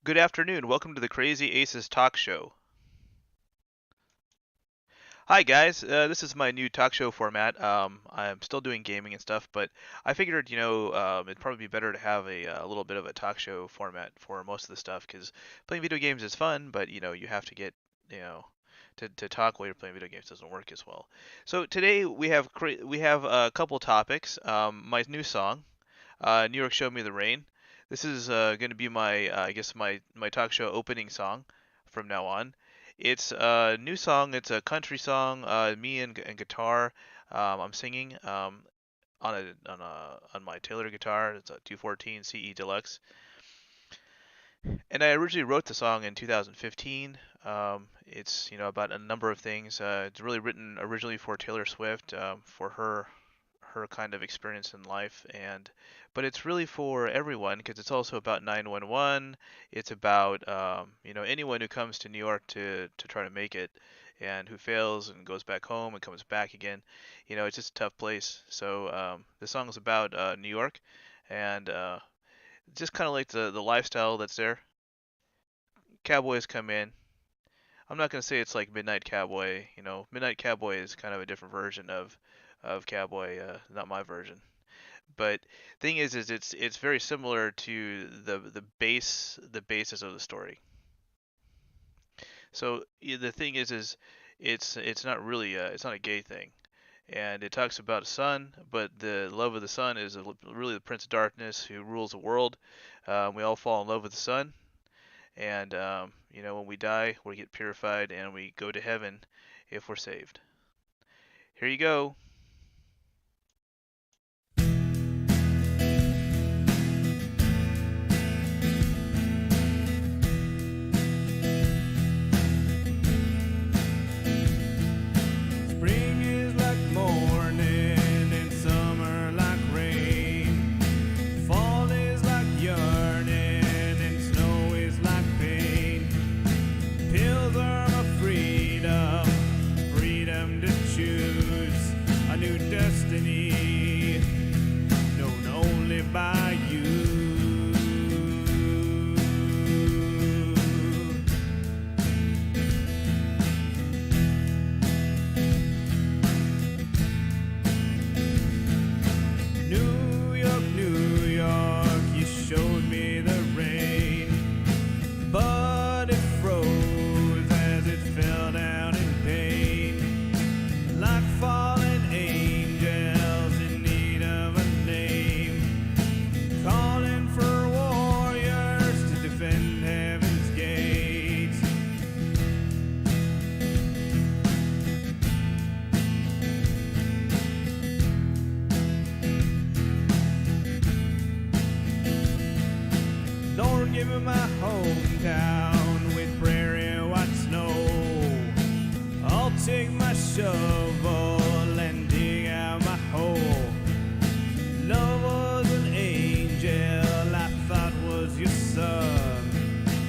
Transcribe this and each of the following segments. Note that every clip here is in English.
Good afternoon. Welcome to the Crazy Aces Talk Show. Hi guys, this is my new talk show format. I'm still doing gaming and stuff, but I figured, it'd probably be better to have a little bit of a talk show format for most of the stuff because playing video games is fun, but you have to get, you know, to talk while you're playing video games doesn't work as well. So today we have a couple topics. My new song, New York Showed Me the Rain. This is going to be my, I guess my talk show opening song from now on. It's a new song. It's a country song. Me and guitar. I'm singing on my Taylor guitar. It's a 214 CE Deluxe. And I originally wrote the song in 2015. It's about a number of things. It's really written originally for Taylor Swift, for her kind of experience in life, and but it's really for everyone because it's also about 911. It's about anyone who comes to New York to try to make it and who fails and goes back home and comes back again. It's just a tough place. So the song is about New York and just kind of like the lifestyle that's there. Cowboys come in. I'm not gonna say it's like Midnight Cowboy. Midnight Cowboy is kind of a different version of Cowboy, not my version. But thing is it's very similar to the basis of the story. So the thing is it's not really it's not a gay thing, and it talks about a son, but the love of the son is really the Prince of Darkness who rules the world. We all fall in love with the sun, and when we die, we get purified and we go to heaven if we're saved. Here you go. Spring is like morning and summer like rain. Fall is like yearning and snow is like pain. Pills are my freedom, freedom to choose a new destiny known only by you. New York, New York, you showed me the rain, but it froze as it fell down in pain, like fallen angels in need of a name, calling for warriors to defend heaven's gates. Lord, give me my hometown with prairie white snow. I'll take my shovel and dig out my hole. Love was an angel I thought was your son,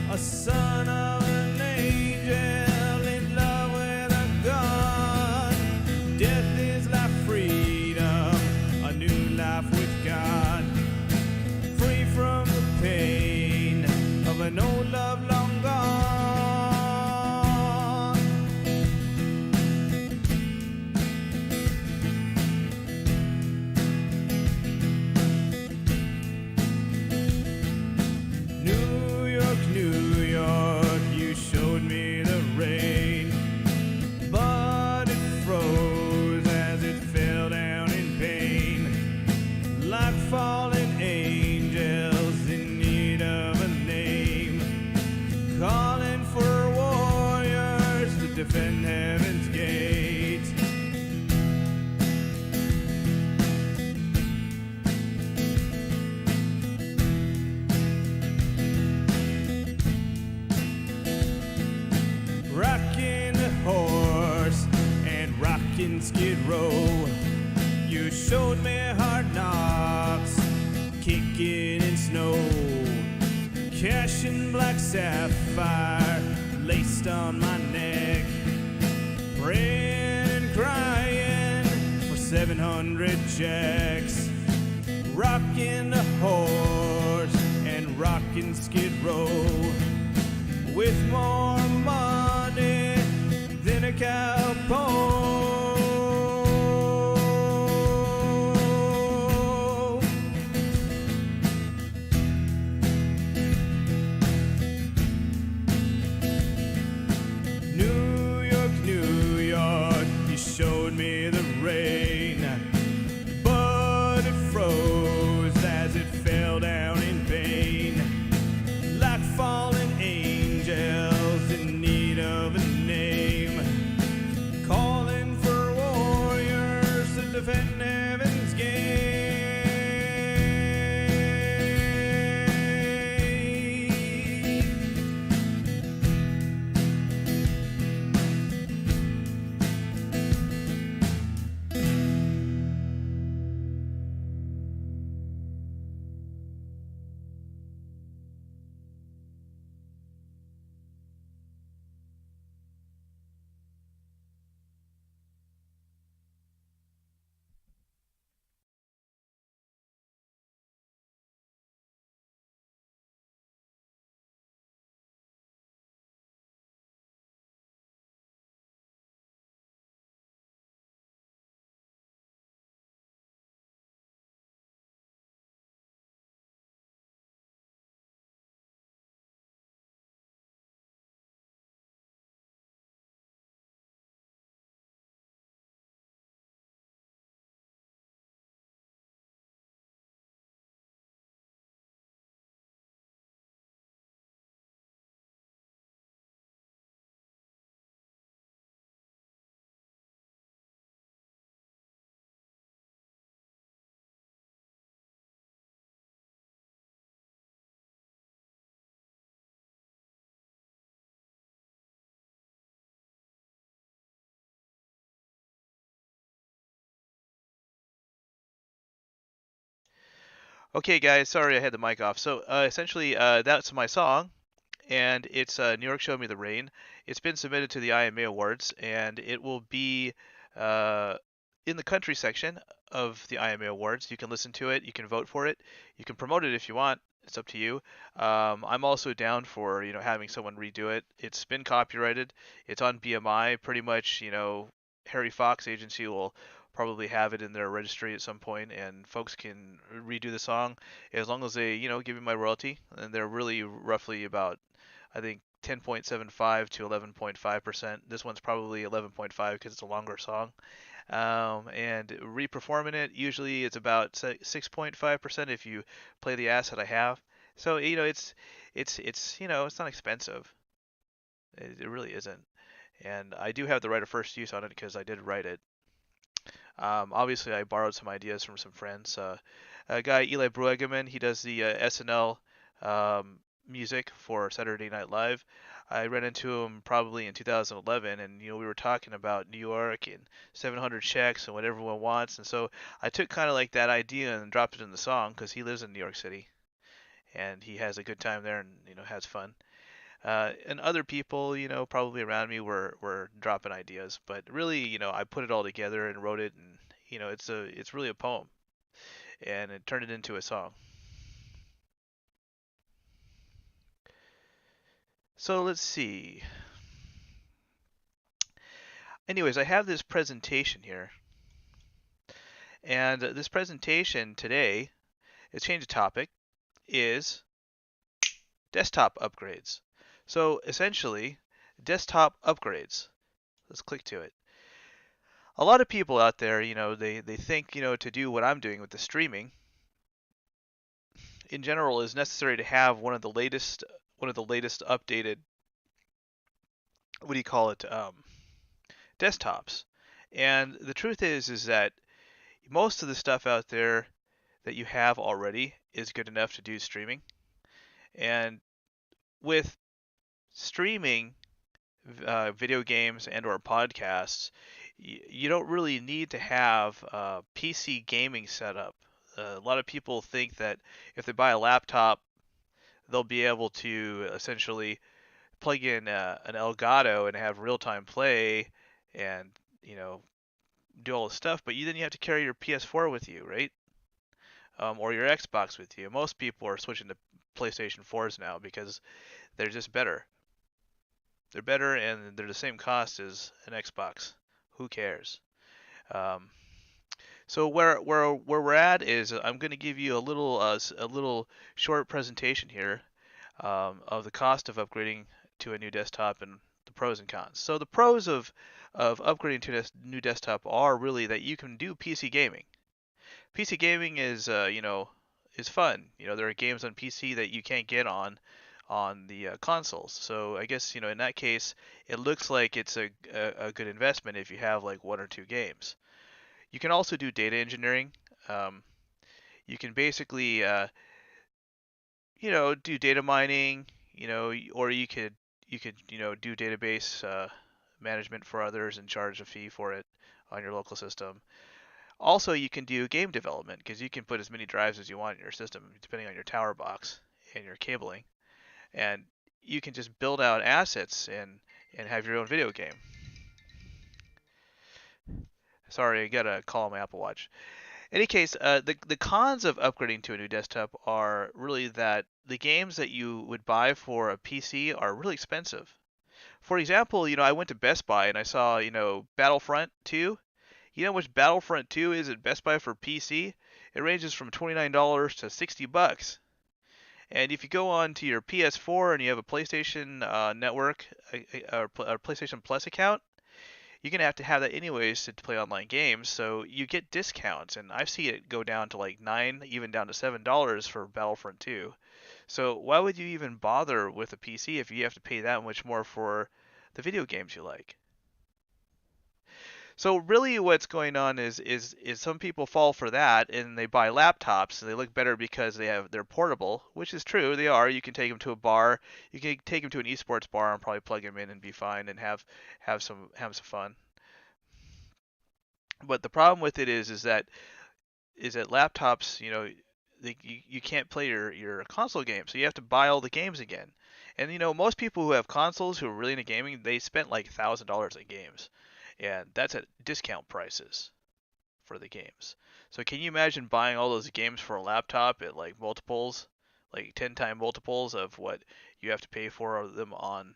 a son of an angel in love with a gun. Death is like freedom, a new life with God, free from the pain of an old love long gone. New York, New York, you showed me the rain, but it froze as it fell down in pain, like fallen angels in need of a name, calling for warriors to defend heaven's gates. Rockin' the horse and rockin' Skid Row, you showed me hard knocks, kicking in snow, cash and black sapphire laced on my neck, praying and crying for 700 checks, rocking the horse and rockin' Skid Row with more money than a cowpoke. New York, you showed me the rain, but it froze as it fell down in vain, like fallen angels in need of a name, calling for warriors to defend heaven's gate. Okay, guys, sorry I had the mic off. So essentially, that's my song, and it's New York Showed Me the Rain. It's been submitted to the IMA Awards, and it will be uh, in the country section of the IMA Awards. You can listen to it, you can vote for it, you can promote it if you want. It's up to you. I'm also down for having someone redo it. It's been copyrighted. It's on BMI. Pretty much, Harry Fox Agency will probably have it in their registry at some point, and folks can redo the song as long as they give me my royalty. And they're really roughly about, I think, 10.75 to 11.5%. This one's probably 11.5 because it's a longer song. And reperforming it, usually it's about 6.5% if you play the asset I have. So it's not expensive. It really isn't. And I do have the right of first use on it because I did write it. Obviously, I borrowed some ideas from some friends. A guy, Eli Brueggemann, he does the SNL music for Saturday Night Live. I ran into him probably in 2011, and we were talking about New York and 700 checks and what everyone wants, and so I took kind of like that idea and dropped it in the song because he lives in New York City and he has a good time there and has fun. And other people, probably around me were dropping ideas, but really, I put it all together and wrote it, and it's really a poem, and it turned it into a song. So let's see. Anyways, I have this presentation here, and this presentation today, it's changed the topic, is desktop upgrades. So essentially, desktop upgrades. Let's click to it. A lot of people out there, they think, to do what I'm doing with the streaming, in general, is necessary to have one of the latest updated, what do you call it, desktops. And the truth is that most of the stuff out there that you have already is good enough to do streaming. And with streaming video games and or podcasts, you don't really need to have PC gaming setup. A lot of people think that if they buy a laptop, they'll be able to essentially plug in an Elgato and have real-time play and do all the stuff. But then you have to carry your PS4 with you, right? or your Xbox with you. Most people are switching to PlayStation 4s now because they're just better. They're better and they're the same cost as an Xbox. Who cares? Um, so where we're at is I'm going to give you a little short presentation here of the cost of upgrading to a new desktop and the pros and cons. So the pros of upgrading to a new desktop are really that you can do PC gaming. PC gaming is is fun. There are games on PC that you can't get on the consoles. So I guess in that case, it looks like it's a good investment if you have like one or two games. You can also do data engineering. Um, you can basically do data mining. Or you could do database management for others and charge a fee for it on your local system. Also, you can do game development because you can put as many drives as you want in your system, depending on your tower box and your cabling, and you can just build out assets and have your own video game. Sorry, I got a call on my Apple Watch. In any case, the cons of upgrading to a new desktop are really that the games that you would buy for a PC are really expensive. For example, I went to Best Buy and I saw, Battlefront 2. You know how much Battlefront 2 is at Best Buy for PC? It ranges from $29 to $60. And if you go on to your PS4 and you have a PlayStation Network or PlayStation Plus account, you're gonna have to have that anyways to play online games. So you get discounts, and I've seen it go down to like $9, even down to $7 for Battlefront 2. So why would you even bother with a PC if you have to pay that much more for the video games you like? So really, what's going on is some people fall for that and they buy laptops and they look better because they're portable, which is true. They are. You can take them to a bar. You can take them to an esports bar and probably plug them in and be fine and have some fun. But the problem with it is that laptops, you can't play your console games, so you have to buy all the games again. And most people who have consoles who are really into gaming, they spent like $1,000 at games, and that's at discount prices for the games. So can you imagine buying all those games for a laptop at like multiples, like 10 time multiples of what you have to pay for them on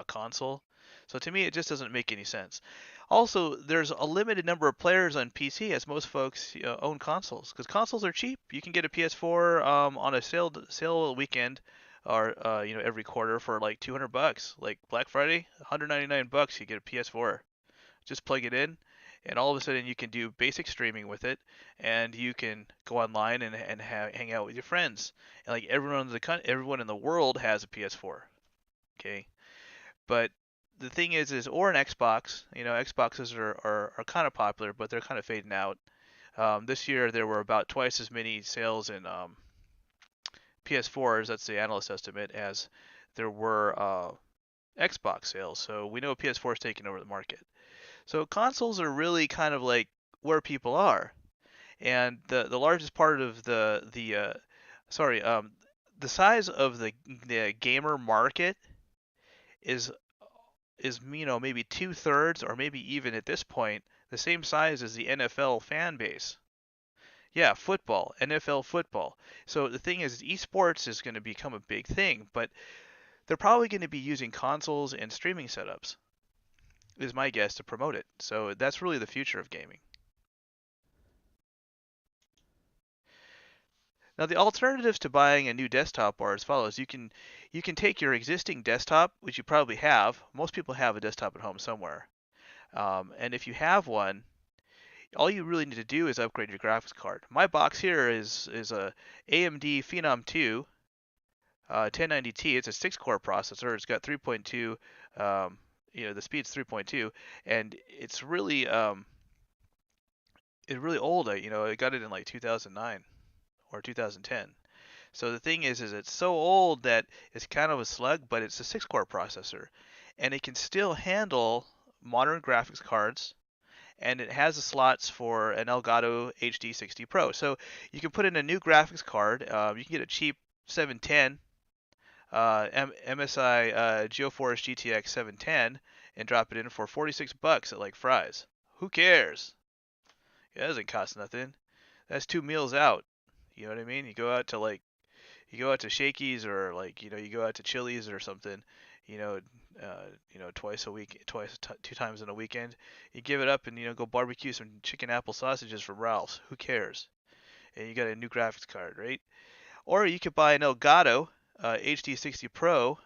console? So to me, it just doesn't make any sense. Also, there's a limited number of players on PC as most folks own consoles because consoles are cheap. You can get a PS4 on a sale weekend or every quarter for like $200. Like Black Friday, $199 you get a PS4. Just plug it in, and all of a sudden you can do basic streaming with it, and you can go online and hang out with your friends. And like everyone in the world has a PS4. Okay, but the thing is or an Xbox. Xboxes are kind of popular, but they're kind of fading out. This year there were about twice as many sales in PS4s, that's the analyst estimate, as there were Xbox sales. So we know PS4 is taking over the market. So consoles are really kind of like where people are, and the largest part of the size of the gamer market is maybe 2/3 or maybe even at this point the same size as the NFL fan base. Yeah, football, NFL football. So the thing is, esports is going to become a big thing, but they're probably going to be using consoles and streaming setups, is my guess, to promote it. So that's really the future of gaming. Now the alternatives to buying a new desktop are as follows. You can take your existing desktop, which you probably have. Most people have a desktop at home somewhere. And if you have one, all you really need to do is upgrade your graphics card. My box here is a AMD Phenom 2 1090T. It's a 6-core processor. It's got 3.2. The speed's 3.2, and it's really old. I got it in like 2009 or 2010. So the thing is it's so old that it's kind of a slug, but it's a 6-core processor, and it can still handle modern graphics cards, and it has the slots for an Elgato HD60 Pro. So you can put in a new graphics card. You can get a cheap 710 MSI GeoForce GTX 710 and drop it in for $46 at like Fry's. Who cares? Yeah, that doesn't cost nothing. That's 2 meals out. You know what I mean? You go out to Shakey's or like you go out to Chili's or something, you know, twice a week, 2 times in a weekend. You give it up and go barbecue some chicken apple sausages from Ralph's. Who cares? And you got a new graphics card, right? Or you could buy an Elgato HD60 Pro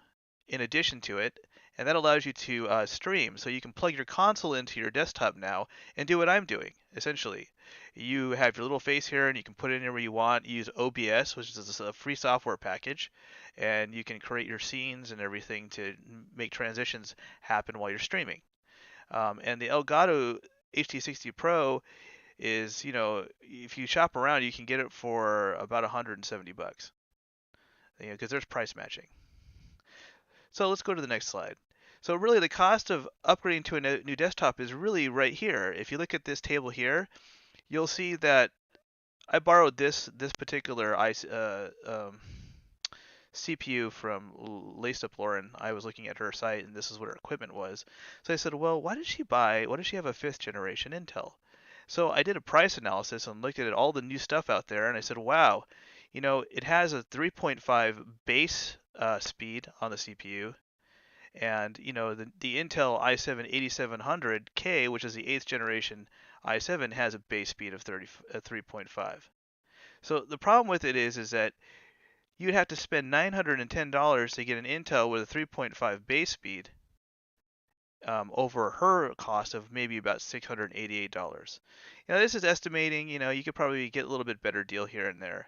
in addition to it, and that allows you to stream. So you can plug your console into your desktop now and do what I'm doing, essentially. You have your little face here, and you can put it anywhere you want. You use OBS, which is a free software package, and you can create your scenes and everything to make transitions happen while you're streaming. And the Elgato HD60 Pro is, if you shop around, you can get it for about 170 bucks. Because there's price matching. So let's go to the next slide. So really the cost of upgrading to a new desktop is really right here. If you look at this table here, you'll see that I borrowed this particular CPU from Laced Up Lauren. I was looking at her site and this is what her equipment was. So I said, well, why does she have a 5th generation Intel? So I did a price analysis and looked at all the new stuff out there and I said, wow, it has a 3.5 base speed on the CPU. And the Intel i7-8700K, which is the 8th generation i7, has a base speed of 3.5. So the problem with it is that you'd have to spend $910 to get an Intel with a 3.5 base speed over her cost of maybe about $688. This is estimating. You could probably get a little bit better deal here and there.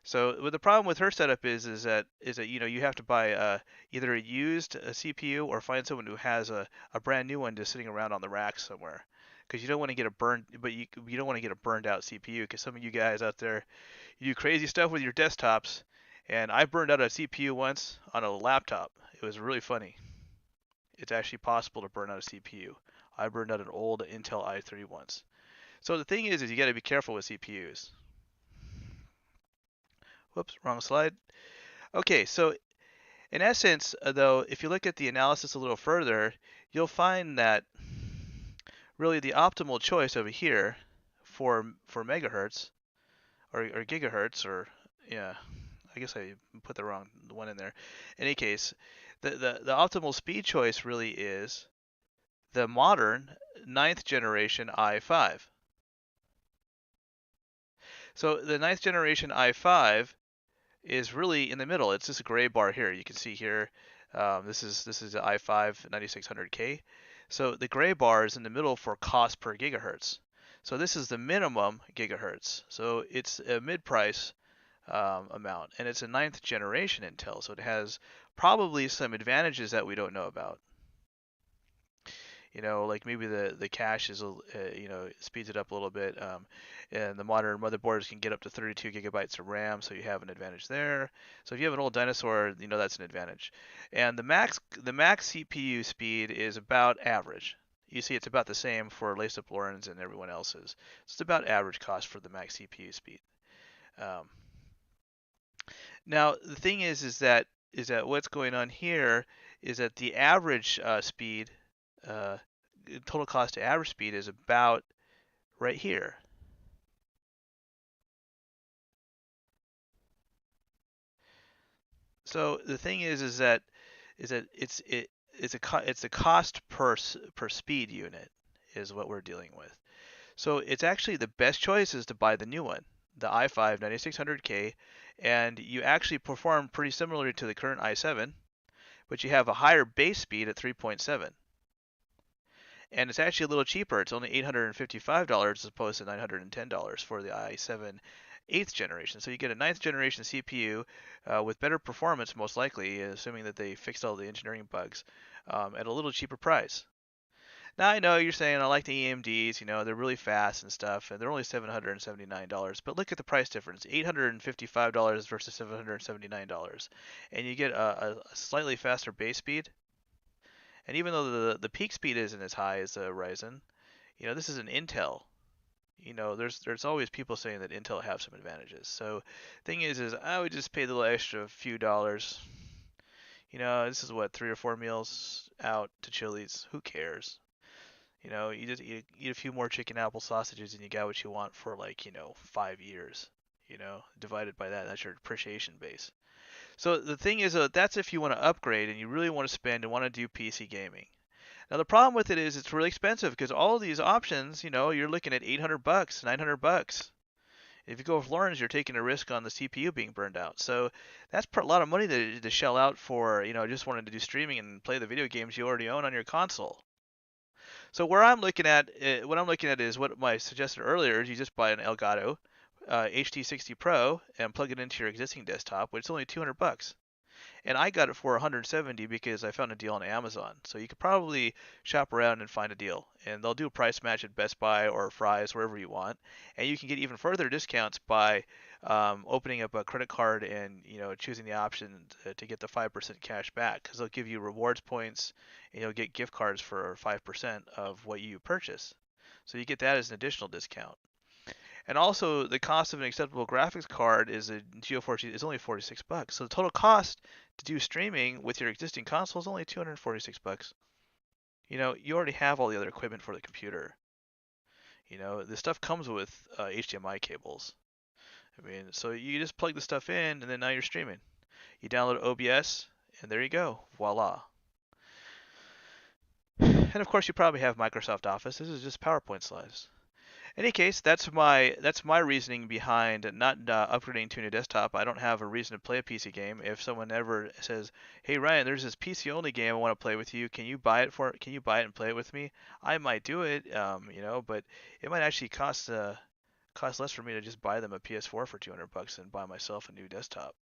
So the problem with her setup is that you have to buy either a used CPU or find someone who has a brand new one just sitting around on the rack somewhere, because you don't want to get you don't want to get a burned out CPU, because some of you guys out there, you do crazy stuff with your desktops, and I burned out a CPU once on a laptop. It was really funny. It's actually possible to burn out a CPU. I burned out an old Intel i3 once. So the thing is you got to be careful with CPUs. Whoops, wrong slide. Okay, so in essence, though, if you look at the analysis a little further, you'll find that really the optimal choice over here for megahertz or gigahertz, or yeah, I guess I put the wrong one in there. In any case, the optimal speed choice really is the modern 9th generation i5. So the 9th generation i5 is really in the middle. It's this gray bar here. You can see here, this is the i5 9600K. So the gray bar is in the middle for cost per gigahertz. So this is the minimum gigahertz. So it's a mid-price amount, and it's a 9th generation Intel. So it has probably some advantages that we don't know about. Like maybe the cache is, speeds it up a little bit. And the modern motherboards can get up to 32 gigabytes of RAM, so you have an advantage there. So if you have an old dinosaur, that's an advantage. And the max CPU speed is about average. You see it's about the same for Laced Up Lauren's and everyone else's. It's about average cost for the max CPU speed. Now the thing is that what's going on here is that the average speed, total cost to average speed, is about right here. So the thing is that it's a cost per speed unit is what we're dealing with. So it's actually the best choice is to buy the new one, the i5 9600K, and you actually perform pretty similarly to the current i7, but you have a higher base speed at 3.7. And it's actually a little cheaper. It's only $855 as opposed to $910 for the i7 8th generation. So you get a 9th generation CPU with better performance, most likely, assuming that they fixed all the engineering bugs, at a little cheaper price. Now I know you're saying I like the AMDs, they're really fast and stuff, and they're only $779. But look at the price difference: $855 versus $779, and you get a slightly faster base speed. And even though the peak speed isn't as high as the Ryzen, this is an Intel. There's always people saying that Intel have some advantages. So thing is I would just pay the little extra few dollars. This is what, 3 or 4 meals out to Chili's. Who cares? You just eat a few more chicken apple sausages and you got what you want for 5 years. You know, divided by that, that's your depreciation base. So the thing is, that's if you want to upgrade and you really want to spend and want to do PC gaming. Now the problem with it is it's really expensive because all of these options, you know, you're looking at $800, $900. If you go with Lawrence, you're taking a risk on the CPU being burned out. So that's a lot of money to shell out for, you know, just wanting to do streaming and play the video games you already own on your console. So where I'm looking at, what I'm looking at is what I suggested earlier is you just buy an Elgato HD60 Pro and plug it into your existing desktop, which is only $200. And I got it for 170 because I found a deal on Amazon. So you could probably shop around and find a deal, and they'll do a price match at Best Buy or Fry's, wherever you want. And you can get even further discounts by opening up a credit card and, you know, choosing the option to get the 5% cash back, because they'll give you rewards points and you'll get gift cards for 5% of what you purchase. So you get that as an additional discount. And also, the cost of an acceptable graphics card is a GeForce is only $46. So the total cost to do streaming with your existing console is only $246. You know, you already have all the other equipment for the computer. You know, the stuff comes with HDMI cables. I mean, so you just plug the stuff in, and then now you're streaming. You download OBS, and there you go. Voila. And of course, you probably have Microsoft Office. This is just PowerPoint slides. In any case, that's my reasoning behind not upgrading to a new desktop. I don't have a reason to play a PC game. If someone ever says, "Hey Ryan, there's this PC only game I want to play with you. Can you buy it and play it with me?" I might do it, you know, but it might actually cost less for me to just buy them a PS4 for $200 and buy myself a new desktop.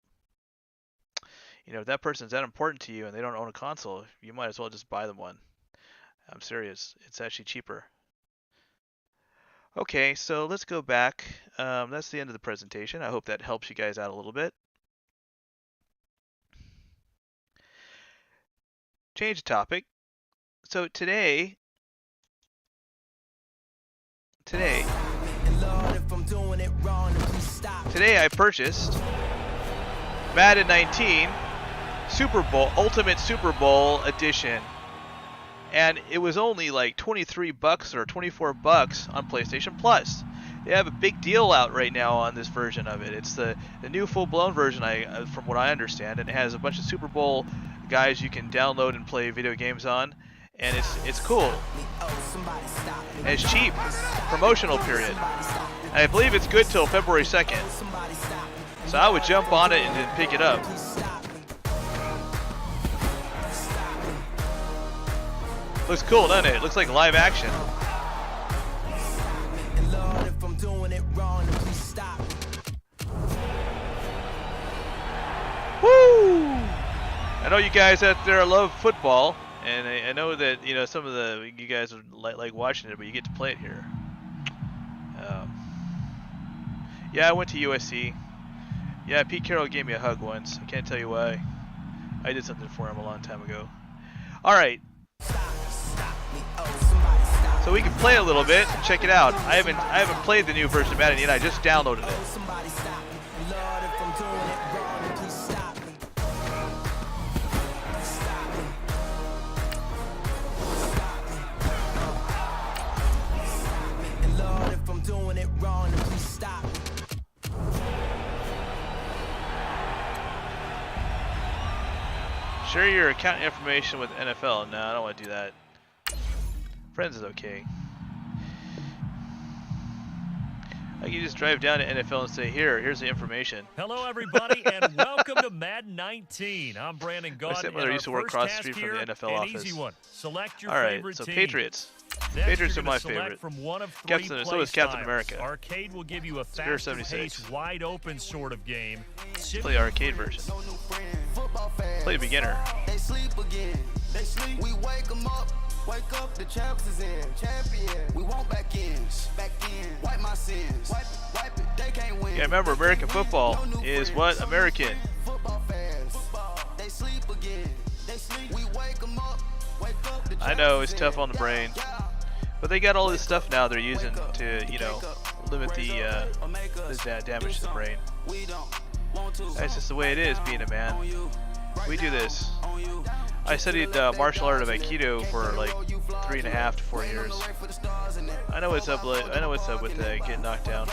You know, if that person's that important to you and they don't own a console, you might as well just buy them one. I'm serious. It's actually cheaper. Okay, so let's go back. That's the end of the presentation. I hope that helps you guys out a little bit. Change the topic. So today I purchased Madden 19 Super Bowl Ultimate Super Bowl Edition. And it was only like $23 or $24 on PlayStation Plus. They have a big deal out right now on this version of it. It's the new full-blown version, from what I understand, and it has a bunch of Super Bowl guys you can download and play video games on, and it's cool. And it's cheap, promotional period. And I believe it's good till February 2nd. So I would jump on it and then pick it up. Looks cool, doesn't it? It looks like live action. Woo! I know you guys out there love football, and I know that, you know, some of you guys would like watching it, but you get to play it here. Yeah, I went to USC. Yeah, Pete Carroll gave me a hug once. I can't tell you why. I did something for him a long time ago. All right. So we can play a little bit. Check it out. I haven't played the new version of Madden yet. I just downloaded it. Share your account information with NFL. No, I don't want to do that. Friends is okay. I can just drive down to NFL and say, here's the information. Hello, everybody, and welcome to Madden 19. I'm Brandon Gaudin. My stepmother used to work across the street from the NFL office. Easy one. Select your All right, favorite so team. Patriots. Next, Patriots are you're my select favorite. From one of three So is Captain styles. America. Arcade will give you a Spirit fast-paced, 76. wide-open sort of game. Play the arcade version. Play beginner. They sleep again. They sleep. We wake them up. Wake up, the champs is in. Champion. We want back in. Back in. Wipe my sins. Wipe it. They can't win. Yeah, remember, American football is what? American. Football fans. They sleep again. They sleep. We wake them up. Wake up, the I know, it's champs is tough in. on the brain. Yeah. But they got all this stuff now they're using to, you know, limit the damage to the brain. We don't want to. That's just the way it is being a man. We do this. I studied martial art of Aikido for like 3.5 to 4 years. I know what's up. I know what's up with getting knocked down.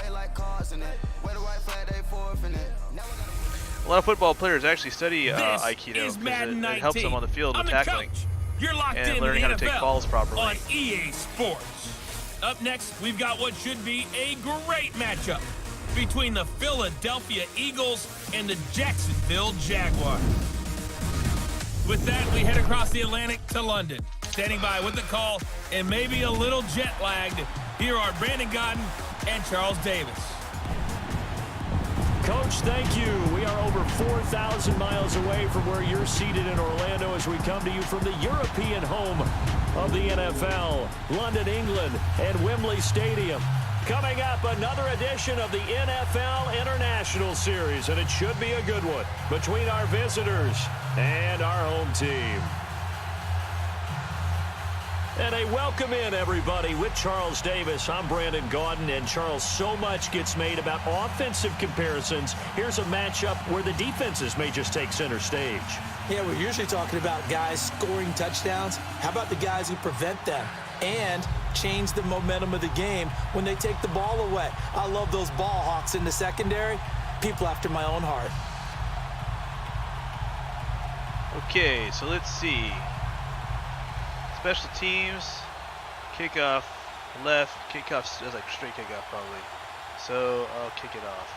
A lot of football players actually study Aikido because it helps them on the field with tackling and learning how to take balls properly. On EA Sports. Up next, we've got what should be a great matchup between the Philadelphia Eagles and the Jacksonville Jaguars. With that, we head across the Atlantic to London. Standing by with the call and maybe a little jet-lagged, here are Brandon Gaudin and Charles Davis. Coach, thank you. We are over 4,000 miles away from where you're seated in Orlando as we come to you from the European home of the NFL, London, England, and Wembley Stadium. Coming up, another edition of the NFL International Series, and it should be a good one between our visitors and our home team. And a welcome in, everybody, with Charles Davis. I'm Brandon Gaudin, and Charles, so much gets made about offensive comparisons. Here's a matchup where the defenses may just take center stage. Yeah, we're usually talking about guys scoring touchdowns. How about the guys who prevent them and change the momentum of the game when they take the ball away? I love those ball hawks in the secondary. People after my own heart. Okay, so let's see. Special teams, kickoff, left, kickoff, that's like straight kickoff probably. So I'll kick it off.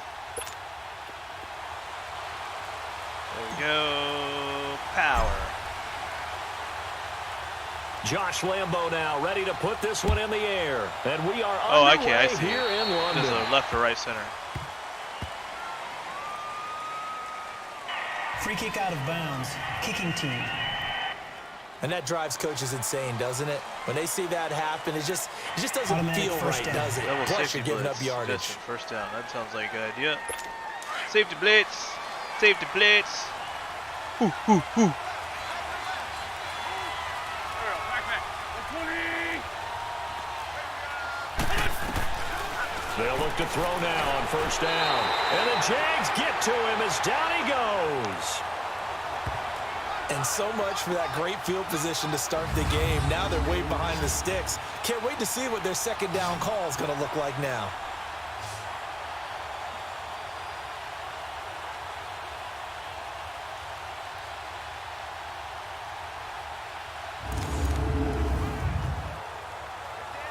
There we go, power. Josh Lambo now ready to put this one in the air. And we are underway I see here it. in London. There's a left or right center. Free kick out of bounds, kicking team. And that drives coaches insane, doesn't it? When they see that happen, it just doesn't Automatic feel first right, down. does it? Double Plus, safety you're giving blitz. up yardage. Suggestion, first down. That sounds like a good idea. Safety blitz. Safety blitz. They'll look to throw now on first down. And the Jags get to him as down he goes. And so much for that great field position to start the game. Now they're way behind the sticks. Can't wait to see what their second down call is going to look like now.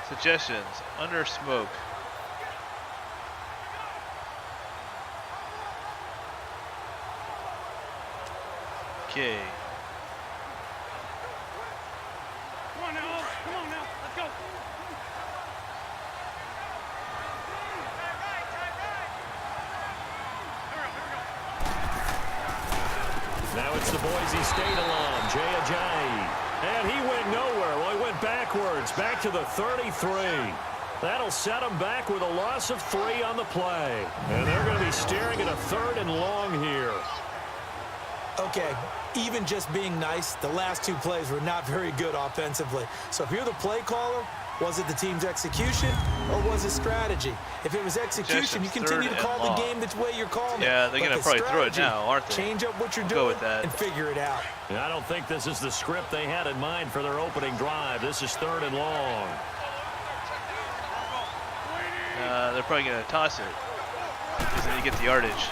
Suggestions. Under smoke. Okay. Come on now, let's go. Now it's the Boise State alum, Jay Ajayi. And he went nowhere. Well, he went backwards, back to the 33. That'll set him back with a loss of 3 on the play. And they're going to be staring at a 3rd and long here. Okay, even just being nice, the last 2 plays were not very good offensively. So if you're the play caller, was it the team's execution or was it strategy? If it was execution, you continue to call the game the way you're calling it. Yeah, they're going to probably throw it now, aren't they? Change up what you're Go doing with that. and figure it out. I don't think this is the script they had in mind for their opening drive. This is 3rd and long. They're probably going to toss it because then you get the yardage.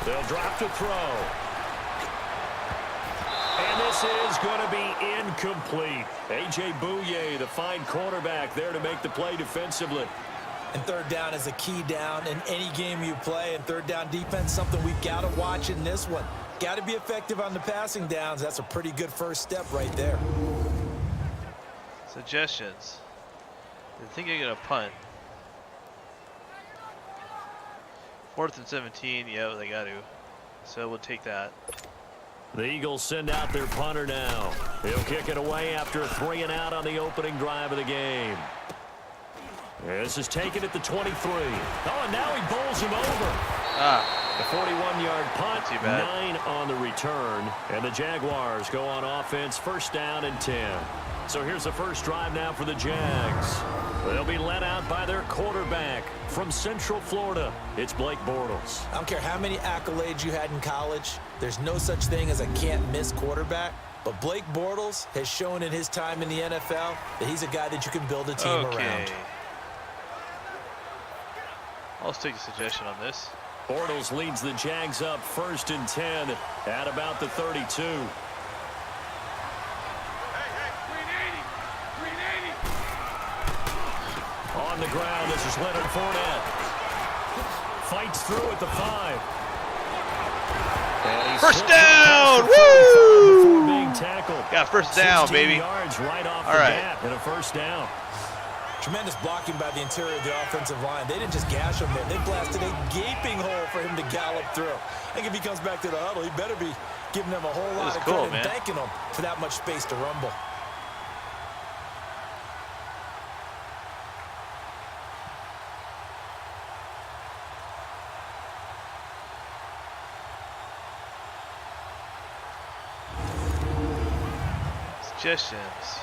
They'll drop to throw. And this is going to be incomplete. A.J. Bouye, the fine cornerback, there to make the play defensively. And 3rd down is a key down in any game you play. And 3rd down defense, something we've got to watch in this one. Got to be effective on the passing downs. That's a pretty good first step right there. Suggestions. They're thinking of a punt. 4th and 17. Yeah, they got to. So we'll take that. The Eagles send out their punter now. He'll kick it away after a 3 and out on the opening drive of the game. This is taken at the 23. Oh, and now he bowls him over. The 41-yard punt, Not too bad. 9 on the return, and the Jaguars go on offense, first down and 10. So here's the first drive now for the Jags. They'll be led out by their quarterback from Central Florida. It's Blake Bortles. I don't care how many accolades you had in college. There's no such thing as a can't-miss quarterback. But Blake Bortles has shown in his time in the NFL that he's a guy that you can build a team around. I'll take a suggestion on this. Bortles leads the Jags up first and 10 at about the 32. On the ground, this is Leonard Fournette. Fights through at the 5. First down! Woo! Being tackled. Got first down, 16 baby. yards right off All the right. bat and a first down. Tremendous blocking by the interior of the offensive line. They didn't just gash him there. They blasted a gaping hole for him to gallop through. I think if he comes back to the huddle, he better be giving them a whole lot of credit and thanking them for that much space to rumble. Suggestions.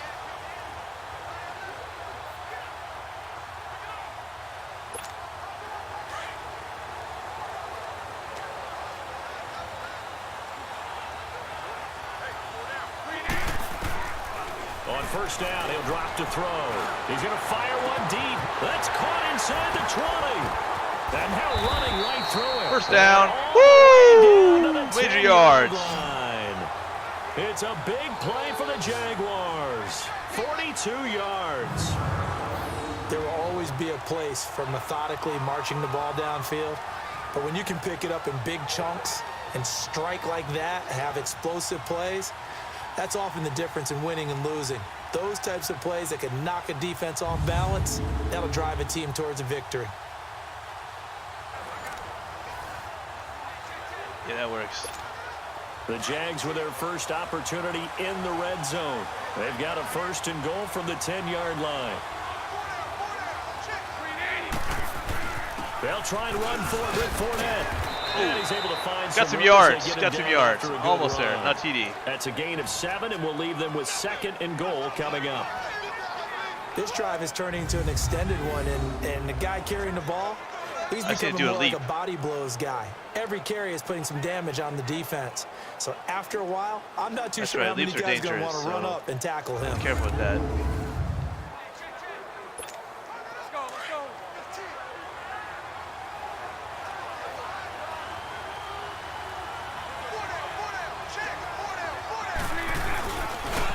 On first down, he'll drop to throw. He's going to fire one deep. That's caught inside the 20. And now running right through it. First down. Woo! Major yards. Line. It's a big play for the Jaguars. 42 yards. There will always be a place for methodically marching the ball downfield. But when you can pick it up in big chunks and strike like that, have explosive plays, that's often the difference in winning and losing. Those types of plays that can knock a defense off balance, that'll drive a team towards a victory. Yeah, that works. The Jags with their first opportunity in the red zone. They've got a first and goal from the 10-yard line. They'll try and run for it with Fournette. And he's able to find Got some room yards. as they get Got him some down yards. after a good Almost there. run. Not TD. That's a gain of 7, and we'll leave them with second and goal coming up. This drive is turning into an extended one, and the guy carrying the ball, he's I see it becoming do a more like leap. a body blows guy. Every carry is putting some damage on the defense. So after a while, I'm not too That's sure right, how many leaps are guys are going to want dangerous, to run so up and tackle him. Careful with that.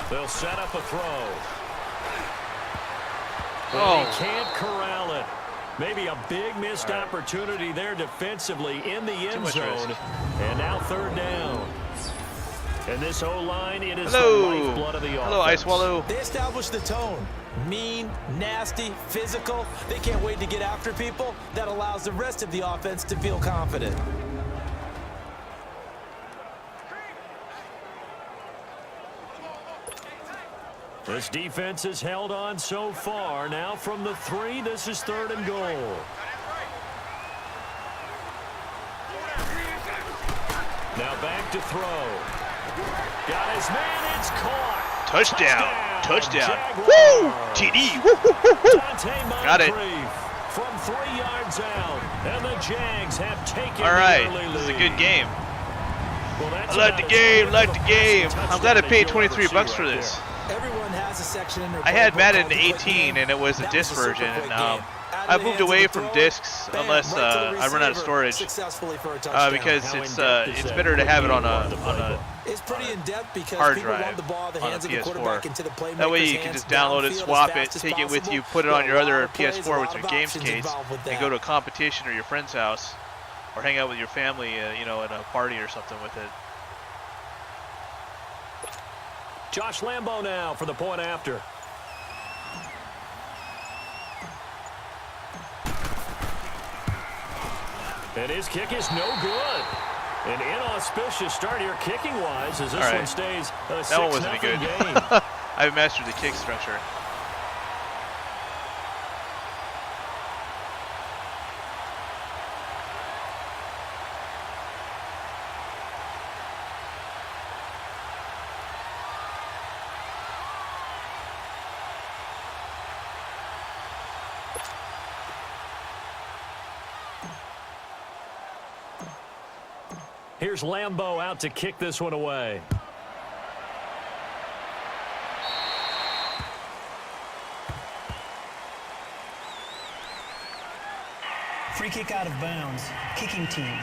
They'll set up a throw. Oh. They can't corral it. Maybe a big missed opportunity there defensively in the end much zone. risk. And now third down. And this O-line, it is Hello. the lifeblood of the offense. Hello, Ice Wallow. They established the tone. Mean, nasty, physical. They can't wait to get after people. That allows the rest of the offense to feel confident. This defense has held on so far. Now from the 3, this is third and goal. Now back to throw. Got his man, it's caught. Touchdown. Touchdown. Jaguars. Woo! TD. Woo, woo, woo, woo. Dante Got it. Moncrief from 3 yards out. And the Jags have taken All right. the early This is a lead. good game. Well, that's I like about the as game. good Like of the a game. passing I'm glad I touchdown paid as you'll ever 23 see bucks right for there. Everyone this. has a section in their I had playbook Madden called the quick 18 game. and it was a That disc the super version. quick And game. Out I of the moved hands of away the from thrower, discs bam, unless right to the I run out of receiver, storage. successfully for a touchdown. Because How it's in-depth is it's that better to quick have it game on part of the a playbook? It's pretty in-depth because hard people drive want the ball in the on a hands of the PS4. quarterback into the playmaker's That way you can hands, just download it, downfield as swap it, fast as take it with you, possible. put it on There your are a lot other of plays, a PS4 with lot your of games options case, involved with and that. go to a competition or your friend's house, or hang out with your family, you know, at a party or something with it. Josh Lambo now for the point after. And his kick is no good. An inauspicious start here kicking-wise as this All right. one stays a 6-0 That one wasn't good. game. I haven't mastered the kick structure. Here's Lambeau out to kick this one away. Free kick out of bounds. Kicking team.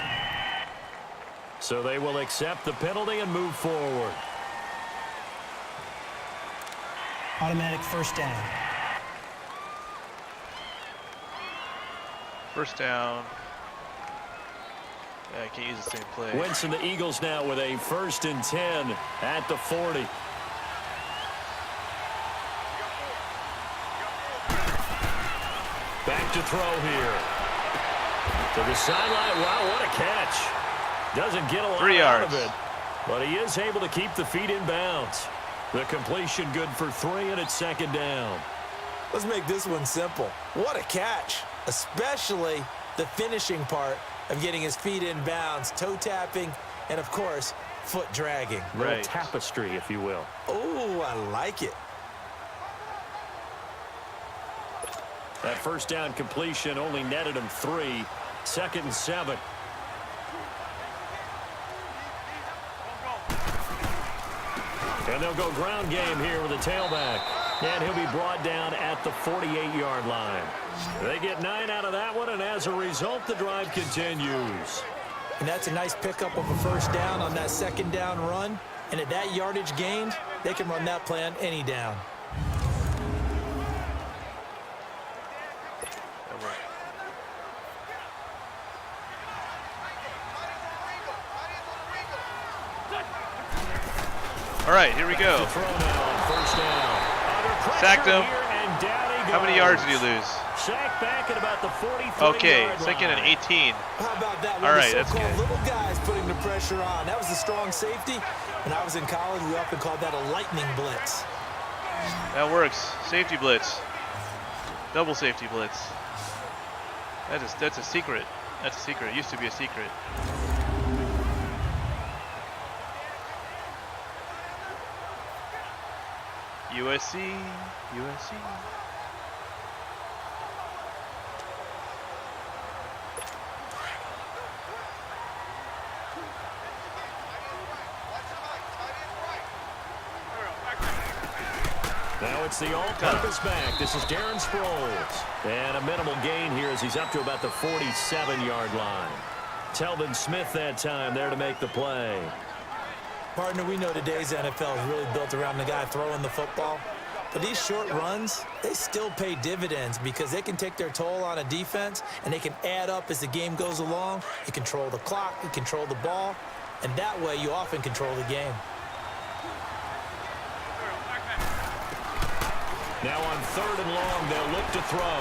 So they will accept the penalty and move forward. Automatic first down. First down. Yeah, I can't use the same play. Winston, the Eagles now with a 1st and 10 at the 40. Back to throw here. To the sideline. Wow, what a catch. Doesn't get a lot 3 out yards. of it, but he is able to keep the feet in bounds. The completion good for 3, and it's 2nd down. Let's make this one simple. What a catch, especially the finishing part of getting his feet in bounds, toe tapping, and of course, foot dragging. Little Right. tapestry, if you will. Oh, I like it. That first down completion only netted him 3. 2nd and 7. And they'll go ground game here with a tailback. And he'll be brought down at the 48-yard line. They get 9 out of that one, and as a result, the drive continues. And that's a nice pickup of a first down on that 2nd down run. And at that yardage gained, they can run that play on any down. All right, here we go. The throw now on first down. Sacked him. How many yards did he lose? Sacked back at about the 43-yard Okay, line. 2nd and 18. How about that? All right, that's so-called good. little guys putting the pressure on. That was a strong safety. When I was in college, we often called that a lightning blitz. That works. Safety blitz. Double safety blitz. That's a secret. That's a secret. It used to be a secret. USC. USC. Now it's the all-purpose back. This is Darren Sproles. And a minimal gain here as he's up to about the 47-yard line. Telvin Smith that time there to make the play. Partner, we know today's NFL is really built around the guy throwing the football. But these short runs, they still pay dividends because they can take their toll on a defense and they can add up as the game goes along. You control the clock, you control the ball, and that way you often control the game. Now on 3rd and long, they'll look to throw.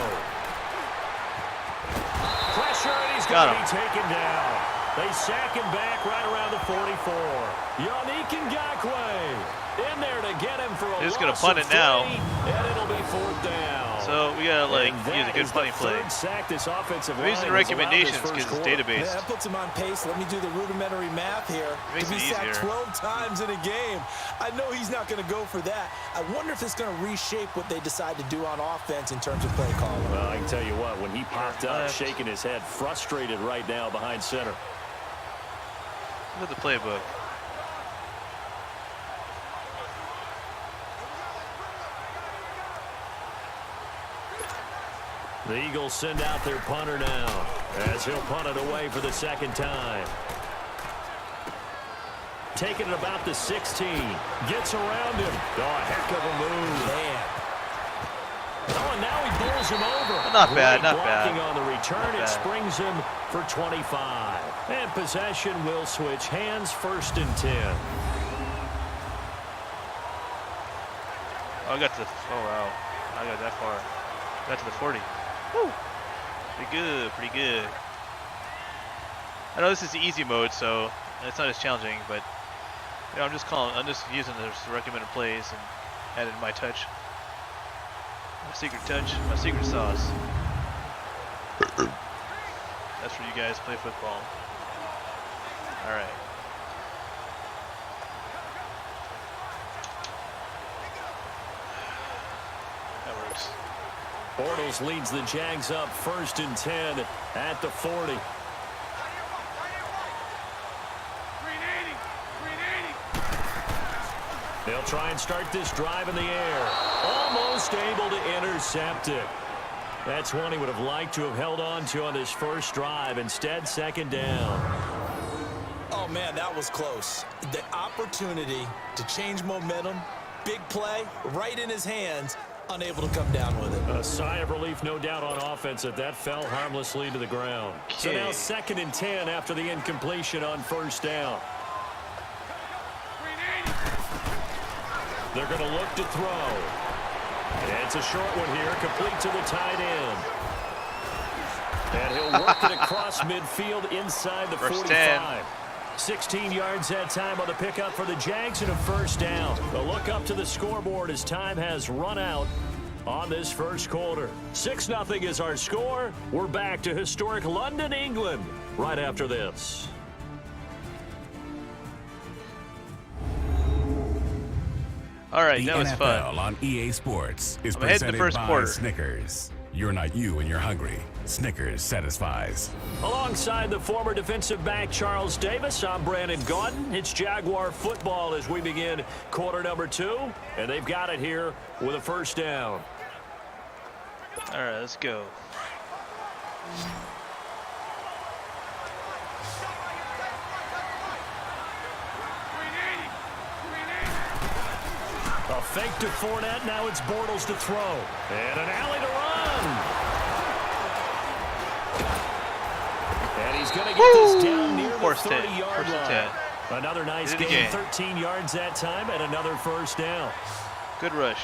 Pressure, and he's going to be taken down. They sack him back right around the 44. Yannick Ngakoue in there to get him for a They're just gonna loss punt of it now. 3, and it'll be 4th down. So we gotta like And use a that good is punting the play. 3rd sack this offensive I'm line using has allowed recommendations this first because it's quarter. database. Yeah, that puts him on pace. Let me do the rudimentary math here. It makes to be it sacked easier. 12 times in a game, I know he's not going to go for that. I wonder if it's going to reshape what they decide to do on offense in terms of play calling. Well, I can tell you what, when he popped up, Left. shaking his head, frustrated right now behind center. Look at the playbook. The Eagles send out their punter now as he'll punt it away for the 2nd time. Taking it about the 16. Gets around him. Oh, a heck of a move. Man. Oh, and now he bowls him over. Not bad, Great not blocking bad. on the return. Not It bad. springs him for 25. And possession will switch hands, 1st and 10. Oh, I got to the. Oh wow, I got that far. Got to the 40. Woo. Pretty good, pretty good. I know this is the easy mode, so it's not as challenging, but you know, I'm just using the recommended plays and adding my touch, my secret touch, my secret sauce. That's where you guys play football. All right. That works. Bortles leads the Jags up 1st and 10 at the 40. They'll try and start this drive in the air. Almost able to intercept it. That's one he would have liked to have held on to on this first drive. Instead, second down. Oh, man, that was close. The opportunity to change momentum, big play, right in his hands, unable to come down with it. A sigh of relief, no doubt, on offense that fell harmlessly to the ground. So now 2nd and 10 after the incompletion on first down. They're going to look to throw. It's a short one here, complete to the tight end. And he'll work it across midfield inside the 45. 16 yards that time on the pickup for the Jags and a first down. A look up to the scoreboard as time has run out on this first quarter. 6-0 is our score. We're back to historic London, England right after this. All right, the that was NFL fun. on EA Sports is I'm ahead in presented the first by quarter. Snickers. You're not you when you're hungry. Snickers satisfies. Alongside the former defensive back Charles Davis, I'm Brandon Gaudin. It's Jaguar football as we begin quarter number 2, and they've got it here with a first down. All right, let's go. A fake to Fournette, now it's Bortles to throw. And an alley to run. And he's going to get this down near the 30-yard line. Another nice gain, 13 yards that time, and another first down. Good rush.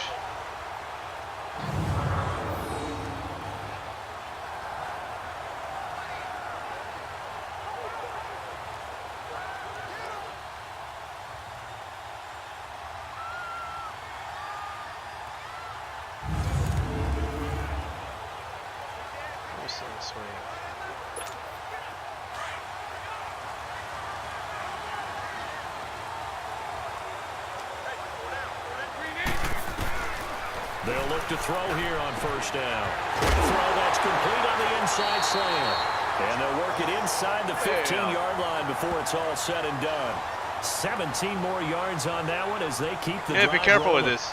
They'll look to throw here on first down. Throw that's complete on the inside slant. And they'll work it inside the 15-yard line before it's all said and done. 17 more yards on that one as they keep the drive be careful rolling. with this.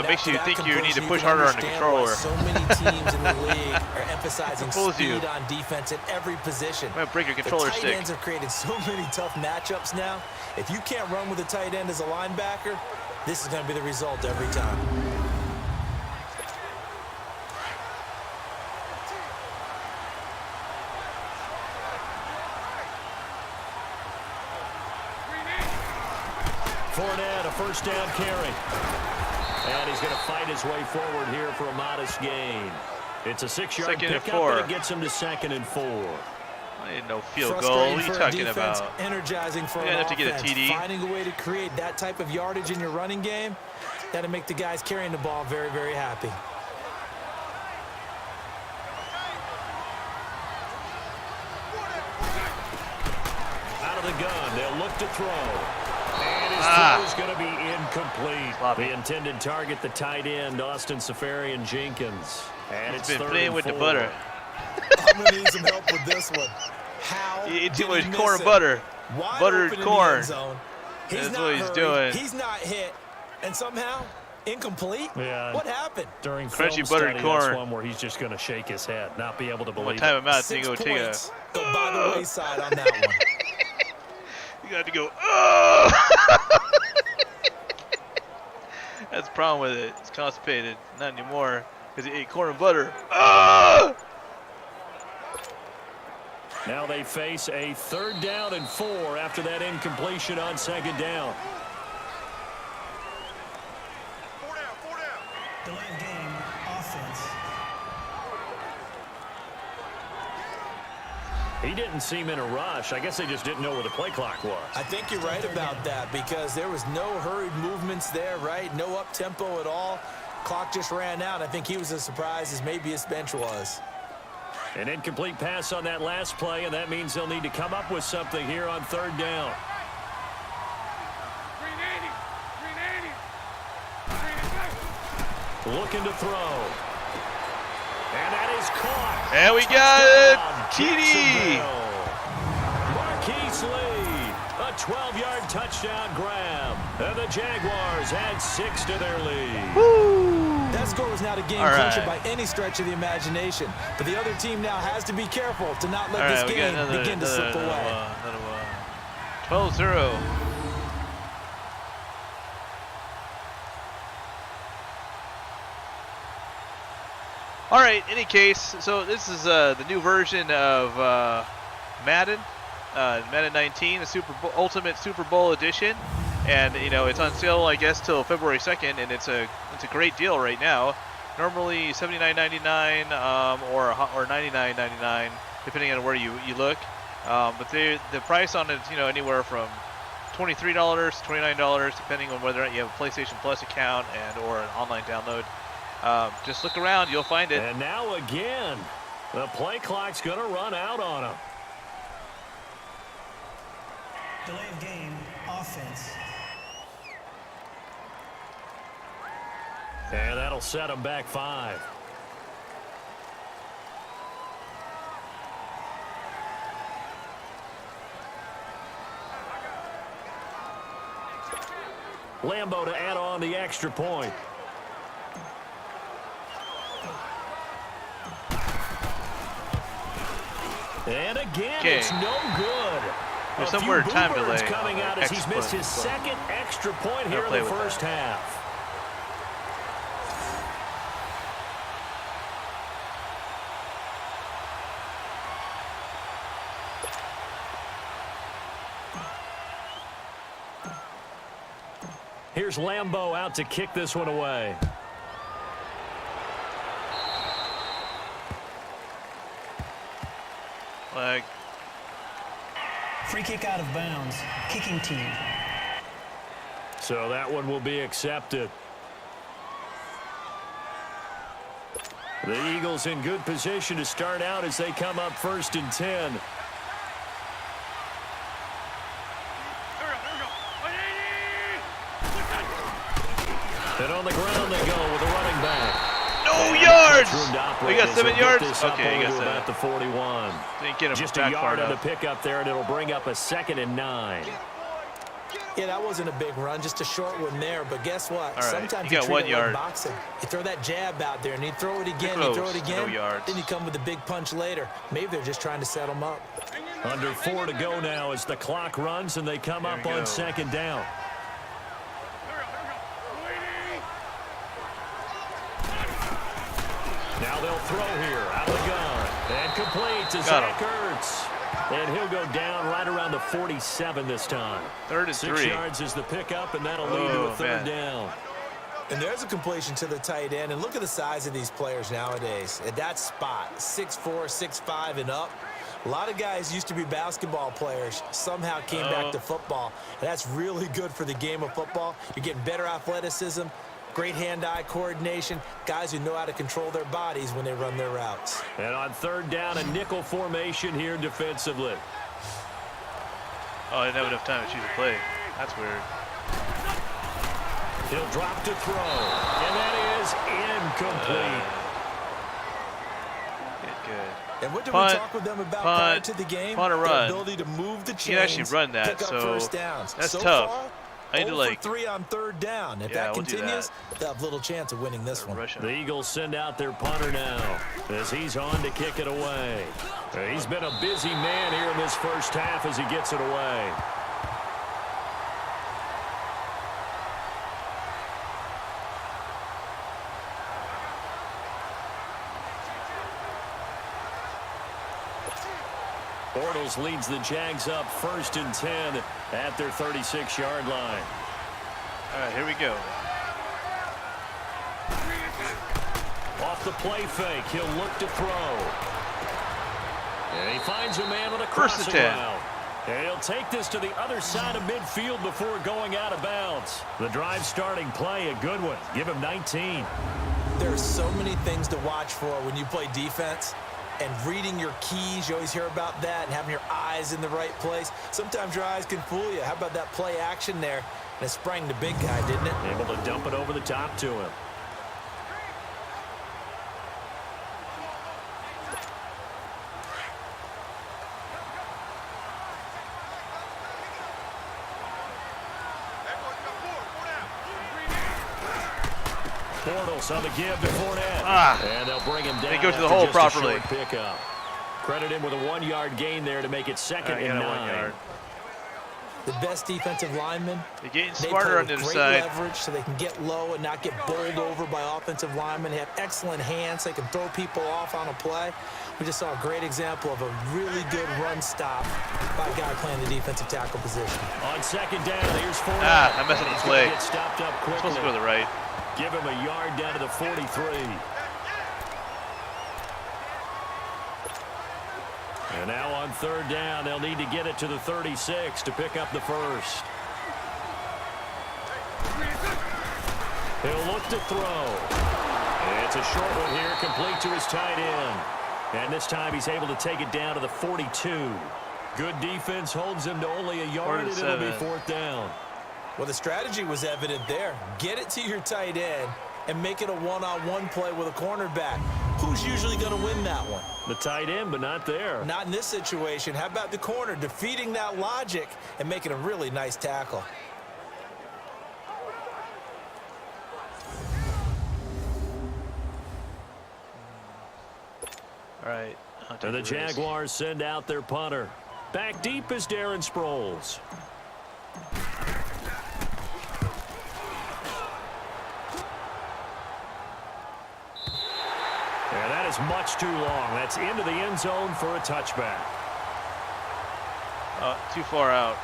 Makes you think you need to push harder on the controller. So many teams in the league are emphasizing Pulls you. speed on defense at every position. Might break your controller the tight stick. ends have created so many tough matchups now. If you can't run with a tight end as a linebacker, this is going to be the result every time. Fournette, a first down carry. And he's going to fight his way forward here for a modest gain. It's a 6-yard pickup, and it gets him to 2nd and 4. I didn't know field goal. What are you talking about? Energizing for You an have to offense. get a TD. Finding a way to create that type of yardage in your running game, that'll make the guys carrying the ball very, very happy. Out of the gun, they'll look to throw. And his throw is going to be incomplete. Sloppy. The intended target, the tight end, Austin Safarian-Jenkins. And He's it's been 3rd playing and with the 4. butter. I'm going to need some help with this one. How He ate too did much he miss corn and it? butter. Wide Buttered open in the corn. end zone. He's That's not what he's hurried. doing. He's not hit. And somehow, incomplete? Yeah. What happened? During Crunchy film buttered study, corn. that's one where he's just going to shake his head, not be able to I'm gonna believe time it. him out. 6 You go take a. points go by the wayside on that one. You got to go. Oh! That's the problem with it. It's constipated. Not anymore because he ate corn and butter. Oh! Now they face a 3rd down and 4 after that incompletion on 2nd down. Delay of game, offense. He didn't seem in a rush. I guess they just didn't know where the play clock was. I think you're right about that because there was no hurried movements there, right? No up-tempo at all. Clock just ran out. I think he was as surprised as maybe his bench was. An incomplete pass on that last play, and that means they'll need to come up with something here on 3rd down. Looking to throw. And that is caught. And we got it. Touchdown, TD. Jacksonville. Marquise Lee. A 12-yard touchdown grab. And the Jaguars add 6 to their lead. That score was not a game clincher by any stretch of the imagination. But the other team now has to be careful to not let this game begin to slip away. 12-0. All right, any case, so this is the new version of Madden, Madden 19, the Ultimate Super Bowl edition, and you know it's on sale, I guess, till February 2nd, and it's a great deal right now. Normally $79.99 or $99.99, depending on where you look. But the price on it is anywhere from $23 to $29, depending on whether or not you have a PlayStation Plus account or an online download. Just look around, you'll find it. And now again, the play clock's going to run out on him. Delay of game, offense. And that'll set him back 5. Lambo to add on the extra point. And again, it's no good. There's some weird time delay coming out as he's missed his second extra point here in the first half. Here's Lambo out to kick this one away. Flag. Free kick out of bounds. Kicking team. So that one will be accepted. The Eagles in good position to start out as they come up 1st and 10. And on the ground they go with a running back. No yards! We got 7 yards? Okay, you got 7. At the 41. Didn't get him Just back a yard far on the enough. pickup there, and it'll bring up a 2nd and 9. Yeah, that wasn't a big run, just a short one there. But guess what? All right, Sometimes you you got treat 1 it yard. like boxing. You throw that jab out there, and you throw it again, you throw it again. No yards. Then you come with a big punch later. Maybe they're just trying to set them up. Under 4 to go now as the clock runs, and they come up on 2nd down. Now they'll throw here out of the gun. And complete to Zach Ertz. And he'll go down right around the 47 this time. 3rd and 6 3. yards is the pickup, and that'll lead to a 3rd down. And there's a completion to the tight end. And look at the size of these players nowadays. At that spot, 6'4", 6'5", and up. A lot of guys used to be basketball players, somehow came back to football. And that's really good for the game of football. You're getting better athleticism, great hand-eye coordination, guys who know how to control their bodies when they run their routes. And on 3rd down, a nickel formation here defensively. Oh, I didn't have enough time to choose a play. That's weird. He'll drop to throw. And that is incomplete. Good. And what did Punt, we talk with them about punt, prior to the game? punt or Their run. ability to move the chains, You can actually run that, pick up so first downs. that's so tough. Far, I need to 0 for 3 on 3rd down. If that we'll do continues, that. they'll have little chance of winning this one. The Eagles send out their punter now as he's on to kick it away. He's been a busy man here in this first half as he gets it away. Bortles leads the Jags up 1st and 10 at their 36-yard line. All right, here we go. Off the play fake, he'll look to throw. And he finds a man with a crossing route. And he'll take this to the other side of midfield before going out of bounds. The drive starting play, a good one. Give him 19. There are so many things to watch for when you play defense. And reading your keys, you always hear about that, and having your eyes in the right place. Sometimes your eyes can fool you. How about that play action there? And it sprang the big guy, didn't it? Able to dump it over the top to him. Bortles on the give to Fournette. And they'll bring him down. They go to the hole properly. Pickup. Credit him with a 1-yard gain there to make it second and 9. 1 yard. The best defensive linemen, They're getting they smarter play on the with other great side. leverage so they can get low and not get bowled over by offensive linemen. They have excellent hands. They can throw people off on a play. We just saw a great example of a really good run stop by a guy playing the defensive tackle position. On second down, here's Fournette. I messed up the He's play. gonna get stopped up quickly. Supposed to go to the right. Give him a yard down to the 43. And now on third down, they'll need to get it to the 36 to pick up the first. He'll look to throw. It's a short one here, complete to his tight end. And this time he's able to take it down to the 42. Good defense holds him to only a yard, and it'll be fourth down. Well, the strategy was evident there. Get it to your tight end and make it a one-on-one play with a cornerback. Who's usually going to win that one? The tight end, but not there. Not in this situation. How about the corner defeating that logic and making a really nice tackle? All right. And the Jaguars send out their punter. Back deep is Darren Sproles. And that is much too long. That's into the end zone for a touchback. Too far out.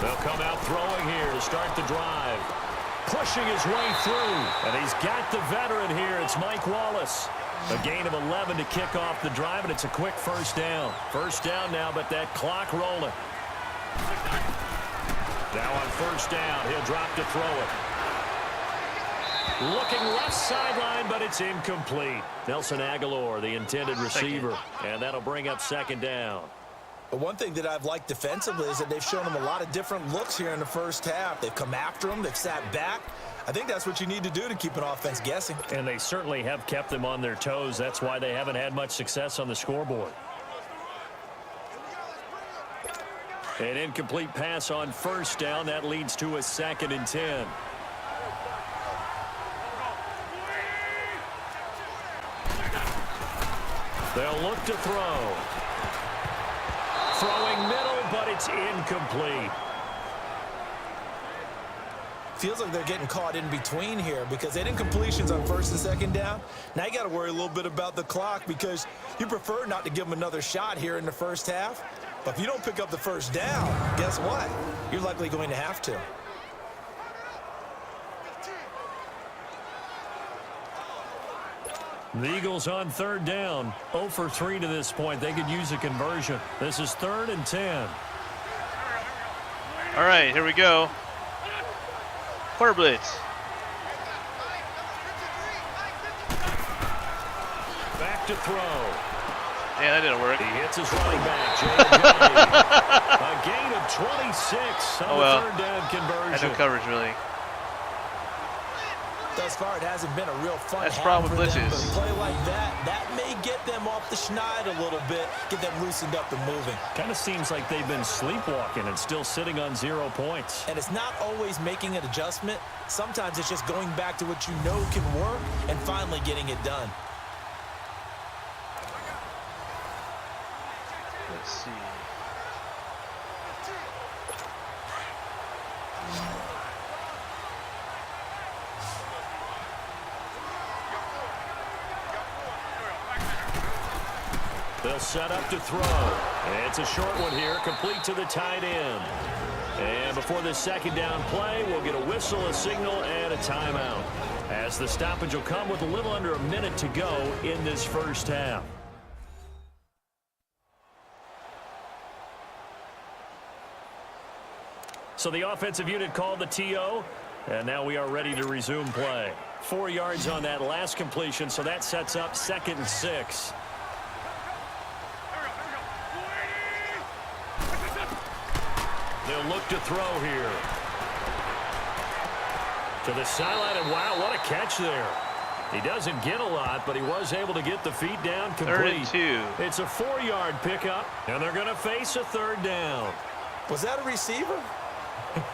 They'll come out throwing here to start the drive. Pushing his way through. And he's got the veteran here. It's Mike Wallace. A gain of 11 to kick off the drive, and it's a quick first down. First down now, but that clock rolling. Now on first down, he'll drop to throw it. Looking left sideline, but it's incomplete. Nelson Aguilar, the intended receiver. And that'll bring up second down. But one thing that I've liked defensively is that they've shown them a lot of different looks here in the first half. They've come after them. They've sat back. I think that's what you need to do to keep an offense guessing. And they certainly have kept them on their toes. That's why they haven't had much success on the scoreboard. An incomplete pass on first down. That leads to a 2nd and 10. They'll look to throw. Throwing middle, but it's incomplete. Feels like they're getting caught in between here because they didn't completions on first and second down. Now you got to worry a little bit about the clock because you prefer not to give them another shot here in the first half. But if you don't pick up the first down, guess what? You're likely going to have to. The Eagles on third down, 0 for 3 to this point. They could use a conversion. This is 3rd and 10. All right, here we go. Quarter blitz. Back to throw. Yeah, that didn't work. He hits his running back, J.J. A gain of 26 on the third down conversion. Had no coverage, really. Thus far, it hasn't been a real fun That's the problem with them, blitzes. but a play like that may get them off the schneid a little bit, get them loosened up and moving. Kind of seems like they've been sleepwalking and still sitting on 0 points. And it's not always making an adjustment. Sometimes it's just going back to what you know can work and finally getting it done. Let's see. They'll set up to throw. It's a short one here, complete to the tight end. And before this second down play, we'll get a whistle, a signal, and a timeout. As the stoppage will come with a little under a minute to go in this first half. So the offensive unit called the TO, and now we are ready to resume play. 4 yards on that last completion, so that sets up 2nd and 6. They'll look to throw here. To the sideline, and wow, what a catch there. He doesn't get a lot, but he was able to get the feet down complete. 3rd and 2. It's a 4-yard pickup, and they're going to face a 3rd down. Was that a receiver?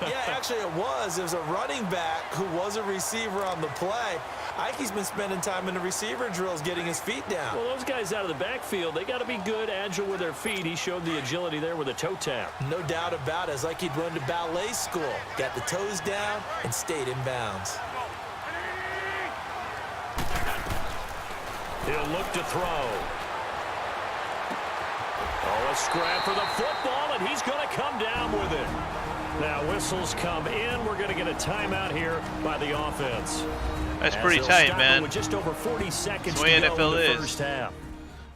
Yeah, actually it was. It was a running back who was a receiver on the play. Ike's been spending time in the receiver drills getting his feet down. Well, those guys out of the backfield, they got to be good, agile with their feet. He showed the agility there with a toe tap. No doubt about it. It's like he'd run to ballet school. Got the toes down and stayed in bounds. He'll look to throw. Oh, a scrap for the football, and he's going to come down with it. Now whistles come in. We're going to get a timeout here by the offense. That's pretty tight, man. With just over 40 seconds That's the way to go NFL in the is. first half. I'm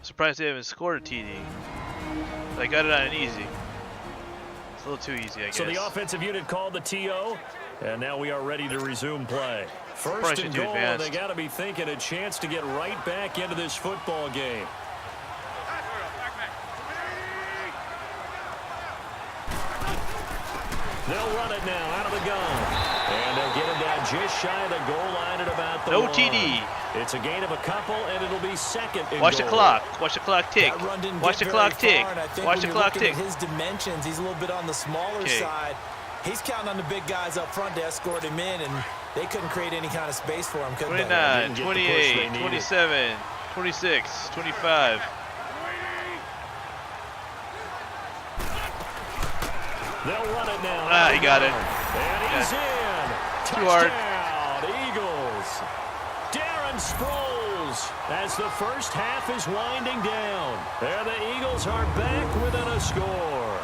surprised they haven't scored a TD. They got it on an easy. It's a little too easy, I guess. So the offensive unit called the TO, and now we are ready to resume play. First and goal, and they got to be thinking a chance to get right back into this football game. They'll run it now out of the gun. And they'll get him down just shy of the goal line at about the No one. TD. It's a gain of a couple, and it'll be 2nd and Watch goal. the clock. Watch the clock tick. That run didn't Watch get the very clock tick. far, and I think Watch when the you're clock looking tick. at his dimensions, he's a little bit on the smaller Okay. side. He's counting on the big guys up front to escort him in, and they couldn't create any kind of space for him, could they? 29, Didn't get the push they 28, needed. 27, 26, 25. They'll run it now. Ah, he got it. And he's in. Too hard. Touchdown, Eagles. Darren Sproles as the first half is winding down. There the Eagles are back within a score.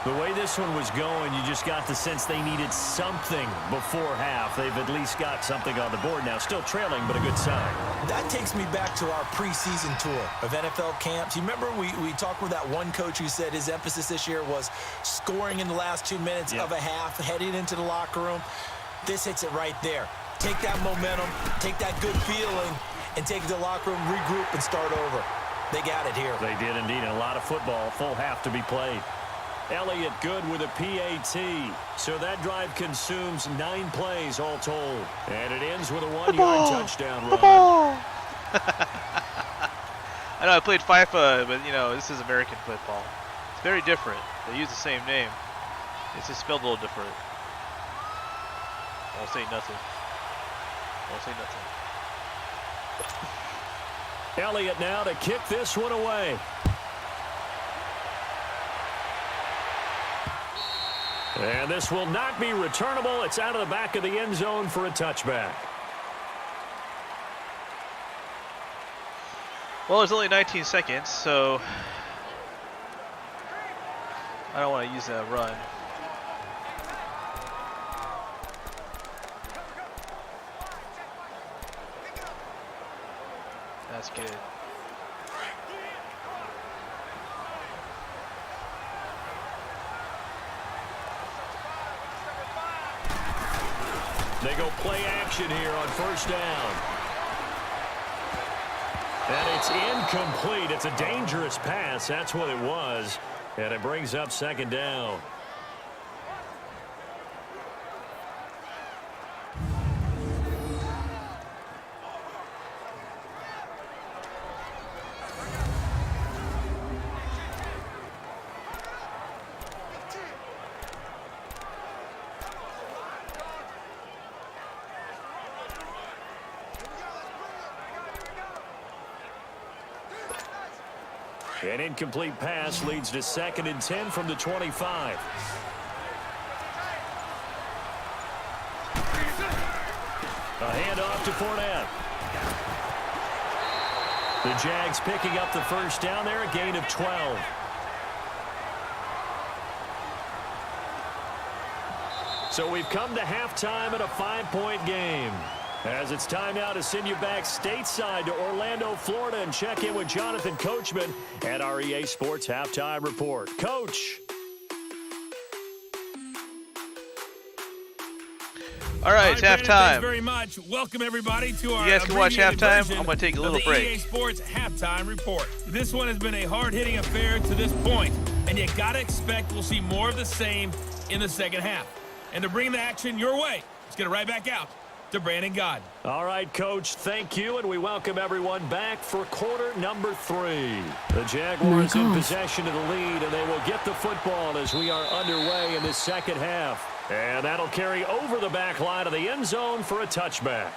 The way this one was going, you just got the sense they needed something before half. They've at least got something on the board now. Still trailing, but a good sign. That takes me back to our preseason tour of NFL camps. You remember we talked with that one coach who said his emphasis this year was scoring in the last 2 minutes of a half, heading into the locker room. This hits it right there. Take that momentum, take that good feeling, and take it to the locker room, regroup, and start over. They got it here. They did indeed, and a lot of football, full half to be played. Elliott good with a PAT. So that drive consumes 9 plays all told. And it ends with a 1-yard touchdown run. I know I played FIFA, but you know, this is American football. It's very different. They use the same name. It's just spelled a little different. Won't say nothing. Won't say nothing. Elliott now to kick this one away. And this will not be returnable. It's out of the back of the end zone for a touchback. Well, it's only 19 seconds, so I don't want to use that run. That's good. They go play action here on first down. And it's incomplete. It's a dangerous pass. That's what it was. And it brings up 2nd down. An incomplete pass leads to 2nd and 10 from the 25. A handoff to Fournette. The Jags picking up the first down there, a gain of 12. So we've come to halftime in a 5-point game. As it's time now to send you back stateside to Orlando, Florida, and check in with Jonathan Coachman at our EA Sports Halftime Report. Coach. All right, it's Brandon, halftime. Thanks very much. Welcome, everybody, to our You guys can watch abbreviated halftime. version I'm going to take a of little the break. EA Sports Halftime Report. This one has been a hard-hitting affair to this point. and you got to expect we'll see more of the same in the second half. And to bring the action your way, let's get it right back out to Brandon Gaudin. All right, Coach, thank you, and we welcome everyone back for quarter number 3. The Jaguars in possession of the lead, and they will get the football as we are underway in this second half. And that'll carry over the back line of the end zone for a touchback.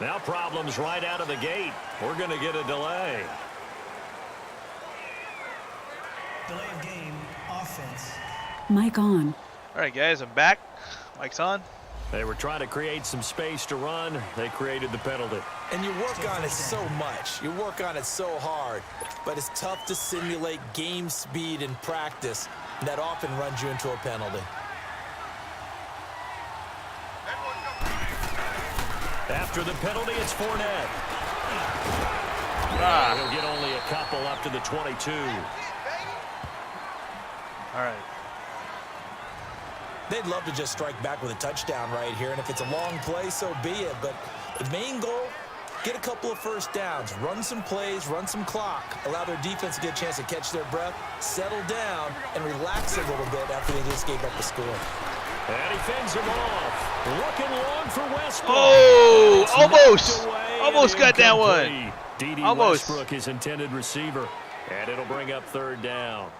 Now problems right out of the gate. We're going to get a delay. Delay of game, offense. Mic on. All right, guys, I'm back. Mic's on. They were trying to create some space to run. They created the penalty. And you work on it so much. You work on it so hard. But it's tough to simulate game speed in practice. That often runs you into a penalty. After the penalty, it's Fournette. He'll get only a couple up to the 22. All right. They'd love to just strike back with a touchdown right here, and if it's a long play, so be it. But the main goal, get a couple of first downs, run some plays, run some clock, allow their defense to get a chance to catch their breath, settle down, and relax a little bit after they just gave up the score. And he fends him off. Looking long for Westbrook. Oh, almost got that one. D.D. Almost. Westbrook, his intended receiver, and it'll bring up third down.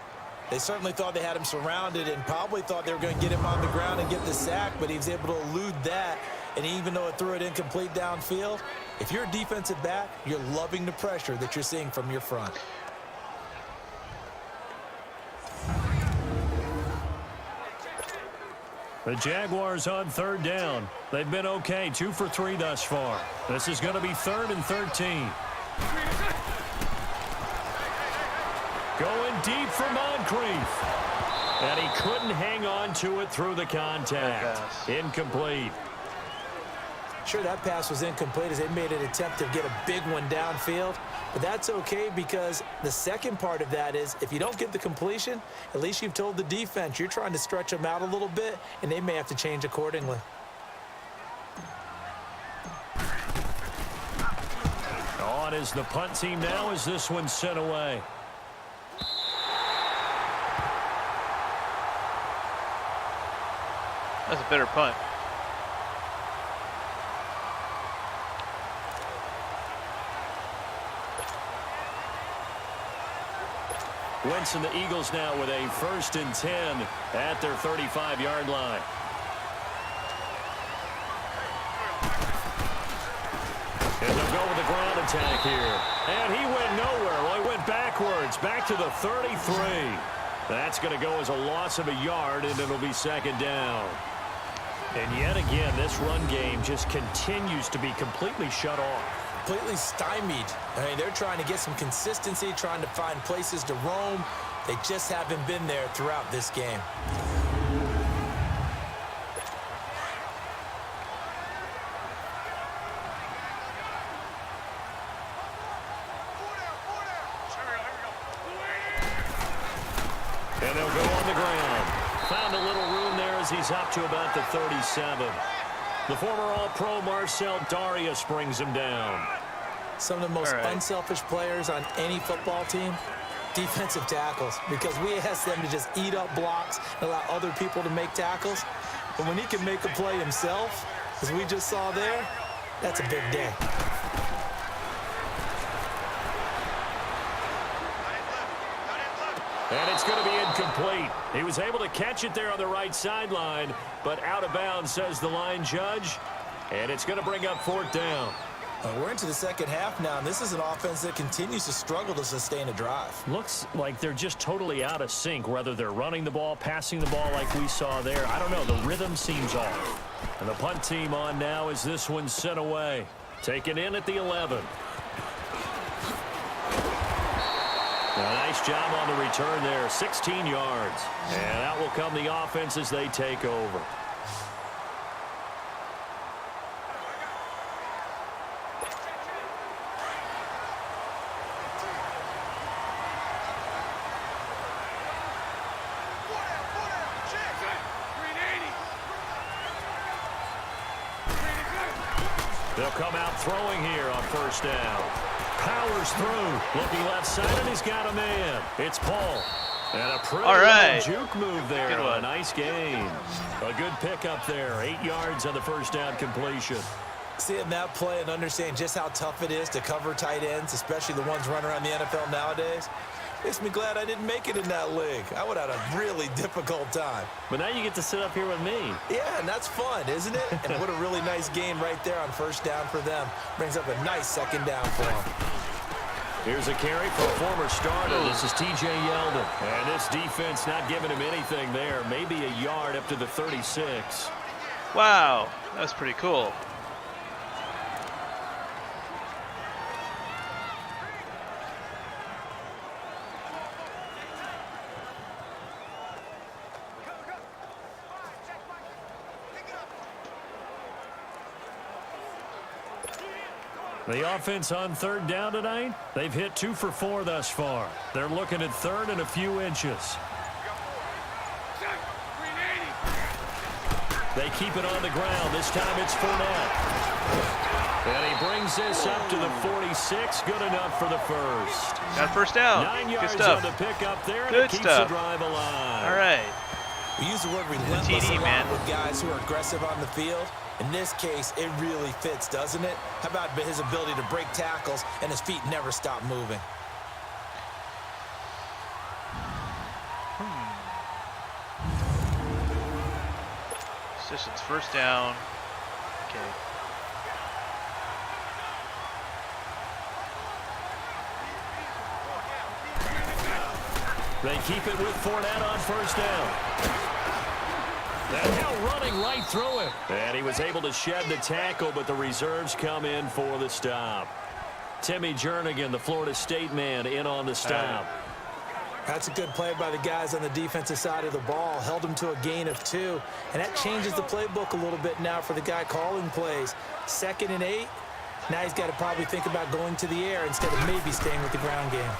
They certainly thought they had him surrounded and probably thought they were going to get him on the ground and get the sack, but he was able to elude that. And even though it threw it incomplete downfield, if you're a defensive back, you're loving the pressure that you're seeing from your front. The Jaguars on third down. They've been okay, 2 for 3 thus far. This is going to be 3rd and 13. Going deep for Moncrief. And he couldn't hang on to it through the contact. Incomplete. Sure, that pass was incomplete as they made an attempt to get a big one downfield. But that's okay because the second part of that is if you don't get the completion, at least you've told the defense you're trying to stretch them out a little bit, and they may have to change accordingly. On is the punt team now as this one's sent away. That's a better punt. Wentz and the Eagles now with a 1st and 10 at their 35-yard line. And they'll go with the ground attack here. And he went nowhere. Well, he went backwards, back to the 33. That's going to go as a loss of a yard, and it'll be 2nd down. And yet again, this run game just continues to be completely shut off. Completely stymied. I mean, they're trying to get some consistency, trying to find places to roam. They just haven't been there throughout this game. And they'll go on the ground. Found a little room there as he's up to about the 37. The former All-Pro Marcel Darius brings him down. Some of the most unselfish players on any football team, defensive tackles, because we ask them to just eat up blocks and allow other people to make tackles. But when he can make a play himself, as we just saw there, that's a big day. And it's going to be incomplete. He was able to catch it there on the right sideline, but out of bounds, says the line judge. And it's going to bring up 4th down. We're into the second half now, and this is an offense that continues to struggle to sustain a drive. Looks like they're just totally out of sync, whether they're running the ball, passing the ball like we saw there. I don't know. The rhythm seems off. And the punt team on now as this one's sent away. Taken in at the 11. A nice job on the return there. 16 yards. And out will come the offense as they take over. They'll come out throwing here on first down. Powers through. Looking left side, and he's got a man. It's Paul. And a pretty juke move there. Good one. A nice gain. A good pickup there. 8 yards on the first down completion. Seeing that play and understanding just how tough it is to cover tight ends, especially the ones running around the NFL nowadays, makes me glad I didn't make it in that league. I would have had a really difficult time. But now you get to sit up here with me. Yeah, and that's fun, isn't it? And what a really nice game right there on first down for them. Brings up a nice second down for them. Here's a carry for a former starter. This is T.J. Yeldon. And this defense not giving him anything there. Maybe a yard up to the 36. Wow, that's pretty cool. The offense on third down tonight, they've hit 2 for 4 thus far. They're looking at third and a few inches. They keep it on the ground. This time it's Fournette. And he brings this up to the 46. Good enough for the first. Got first down. 9 yards Good stuff. on the pickup there, and Good it keeps stuff. the drive alive. All right. We use the word relentless TD, a lot man. with guys who are aggressive on the field. In this case, it really fits, doesn't it? How about his ability to break tackles and his feet never stop moving? Positions first down. Okay. They keep it with Fournette on first down. And now running right through it. And he was able to shed the tackle, but the reserves come in for the stop. Timmy Jernigan, the Florida State man, in on the stop. That's a good play by the guys on the defensive side of the ball. Held him to a gain of 2. And that changes the playbook a little bit now for the guy calling plays. 2nd and 8. Now he's got to probably think about going to the air instead of maybe staying with the ground game.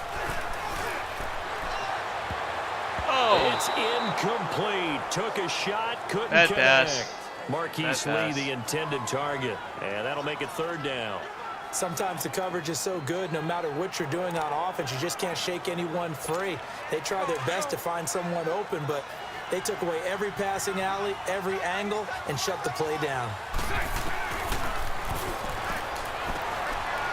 It's incomplete. Took a shot, couldn't Bad connect. pass. Marquise Lee, the intended target. And that'll make it third down. Sometimes the coverage is so good, no matter what you're doing on offense, you just can't shake anyone free. They try their best to find someone open, but they took away every passing alley, every angle, and shut the play down.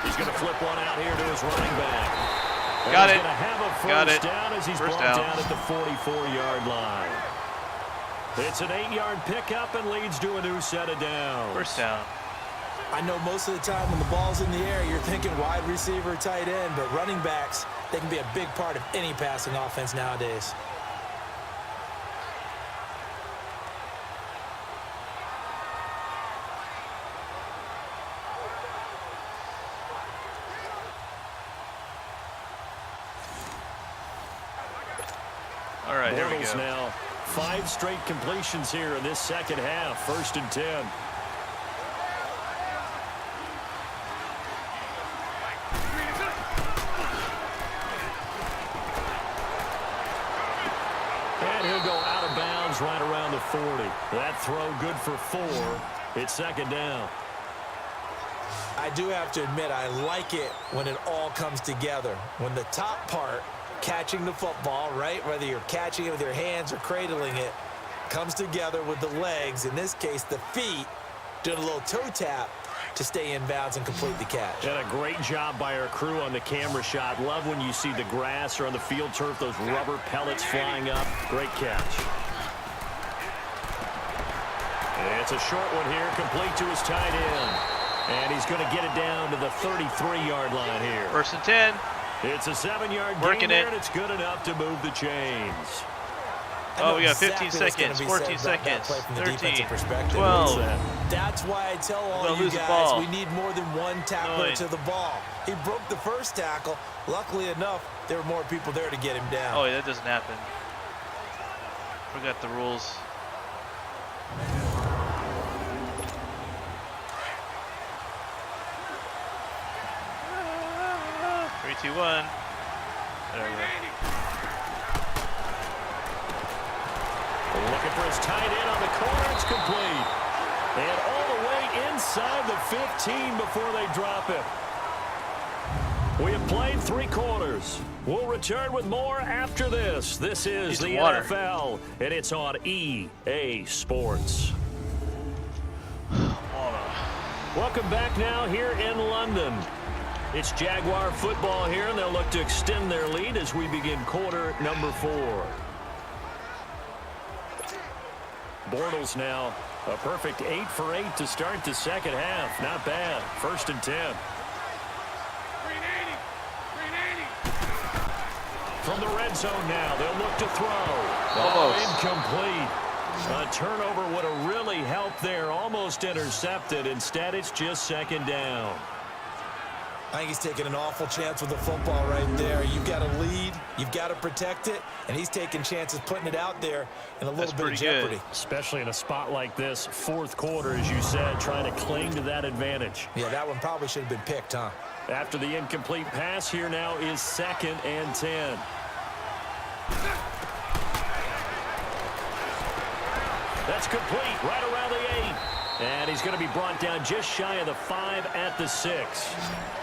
He's going to flip one out here to his running back. And Got he's it. going to have a Got first it. down as he's First brought down. down at the 44-yard line. It's an 8-yard pickup and leads to a new set of downs. First down. I know most of the time when the ball's in the air, you're thinking wide receiver, tight end, but running backs, they can be a big part of any passing offense nowadays. All right, here we Bortles go. now 5 straight completions here in this second half. 1st and 10. And he'll go out of bounds right around the 40. That throw good for 4. It's second down. I do have to admit, I like it when it all comes together. When the top part, catching the football, right, whether you're catching it with your hands or cradling it, comes together with the legs, in this case the feet, doing a little toe tap to stay in bounds and complete the catch. And a great job by our crew on the camera shot. Love when you see the grass or on the field turf, those rubber pellets flying up. Great catch. It's a short one here, complete to his tight end. And he's going to get it down to the 33-yard line here. 1st and 10. It's a 7-yard gain Working there, it. and it's good enough to move the chains. Oh, we got Exactly 15 what's seconds, gonna be 14 said about that seconds, play from the 13, defensive perspective. 12. That's why I tell all We'll you lose the guys ball. we need more than one tackler 9. to the ball. He broke the first tackle. Luckily enough, there were more people there to get him down. Oh, yeah, that doesn't happen. Forgot the rules. Three, two, one. There we go. Looking for his tight end on the corner. It's complete. And all the way inside the 15 before they drop it. We have played 3 quarters. We'll return with more after this. This is the NFL, and it's on EA Sports. Welcome back now here in London. It's Jaguar football here, and they'll look to extend their lead as we begin quarter number 4. Bortles now a perfect 8 for 8 to start the second half. Not bad. 1st and 10. From the red zone now, they'll look to throw. Almost. Incomplete. A turnover would have really helped there. Almost intercepted. Instead, it's just 2nd down. I think he's taking an awful chance with the football right there. You've got to lead, you've got to protect it, and he's taking chances putting it out there in a little bit of jeopardy. Especially in a spot like this, 4th quarter, as you said, trying to cling to that advantage. Yeah, that one probably should have been picked, huh? After the incomplete pass, here now is 2nd and 10. That's complete right around the 8. And he's going to be brought down just shy of the 5 at the 6.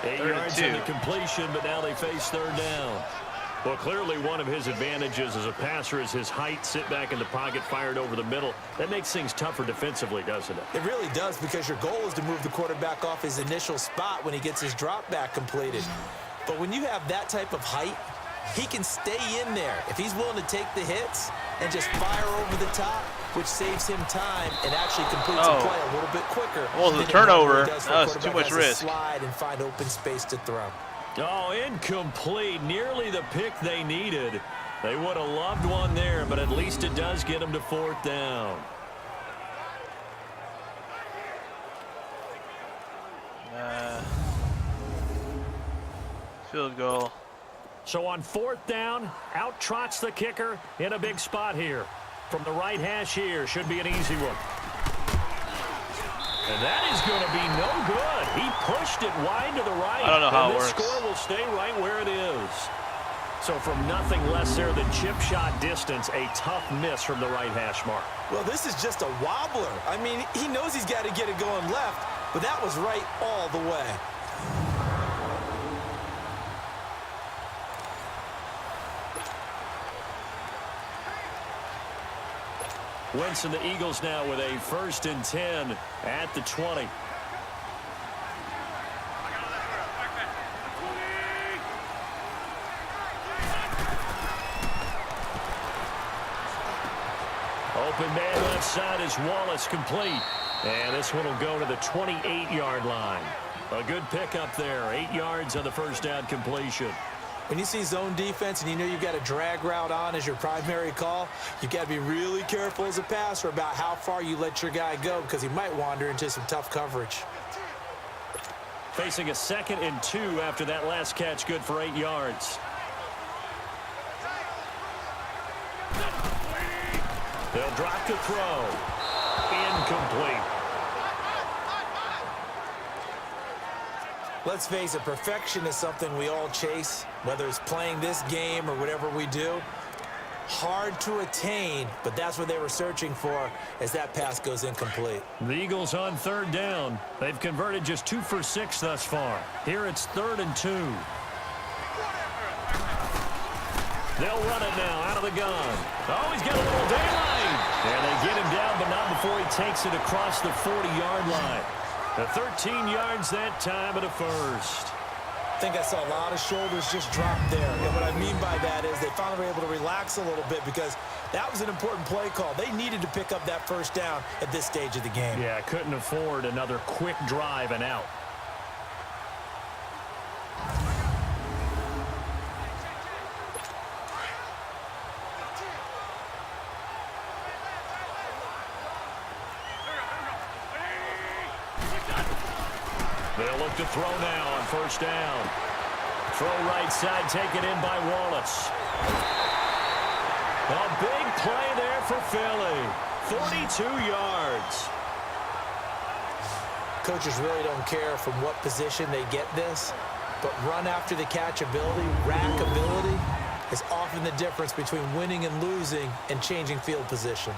8 yards in the completion, but now they face 3rd down. Well, clearly one of his advantages as a passer is his height. Sit back in the pocket, fired over the middle. That makes things tougher defensively, doesn't it? It really does, because your goal is to move the quarterback off his initial spot when he gets his drop back completed. But when you have that type of height, he can stay in there if he's willing to take the hits and just fire over the top, which saves him time and actually completes a play a little bit quicker. Well, the turnover, that was too much risk. Slide and find open space to throw. Oh, incomplete. Nearly the pick they needed. They would have loved one there, but at least it does get them to 4th down. Field goal. So on 4th down, out trots the kicker in a big spot here. From the right hash here, should be an easy one. And that is going to be no good. He pushed it wide to the right. I don't know how it works. And this score will stay right where it is. So from nothing less there than chip shot distance, a tough miss from the right hash mark. Well, this is just a wobbler. I mean, he knows he's got to get it going left, but that was right all the way. Wentz and the Eagles now with a 1st and 10 at the 20. Open man left side is Wallace, complete. And this one will go to the 28-yard line. A good pickup there. 8 yards on the 1st down completion. When you see zone defense and you know you've got a drag route on as your primary call, you've got to be really careful as a passer about how far you let your guy go, because he might wander into some tough coverage. Facing a 2nd and 2 after that last catch, good for 8 yards. They'll drop to throw. Incomplete. Let's face it, perfection is something we all chase, whether it's playing this game or whatever we do. Hard to attain, but that's what they were searching for as that pass goes incomplete. The Eagles on 3rd down. They've converted just 2 for 6 thus far. Here it's 3rd and 2. They'll run it now out of the gun. Oh, he's got a little daylight. And they get him down, but not before he takes it across the 40-yard line. The 13 yards that time at a 1st. I think I saw a lot of shoulders just drop there. And what I mean by that is they finally were able to relax a little bit, because That was an important play call. They needed to pick up that first down at this stage of the game. Yeah, couldn't afford another quick drive and out. They'll look to throw now on first down. Throw right side, taken in by Wallace. A big play there for Philly. 42 yards. Coaches really don't care from what position they get this, but run after the catch ability, rack ability, is often the difference between winning and losing and changing field position.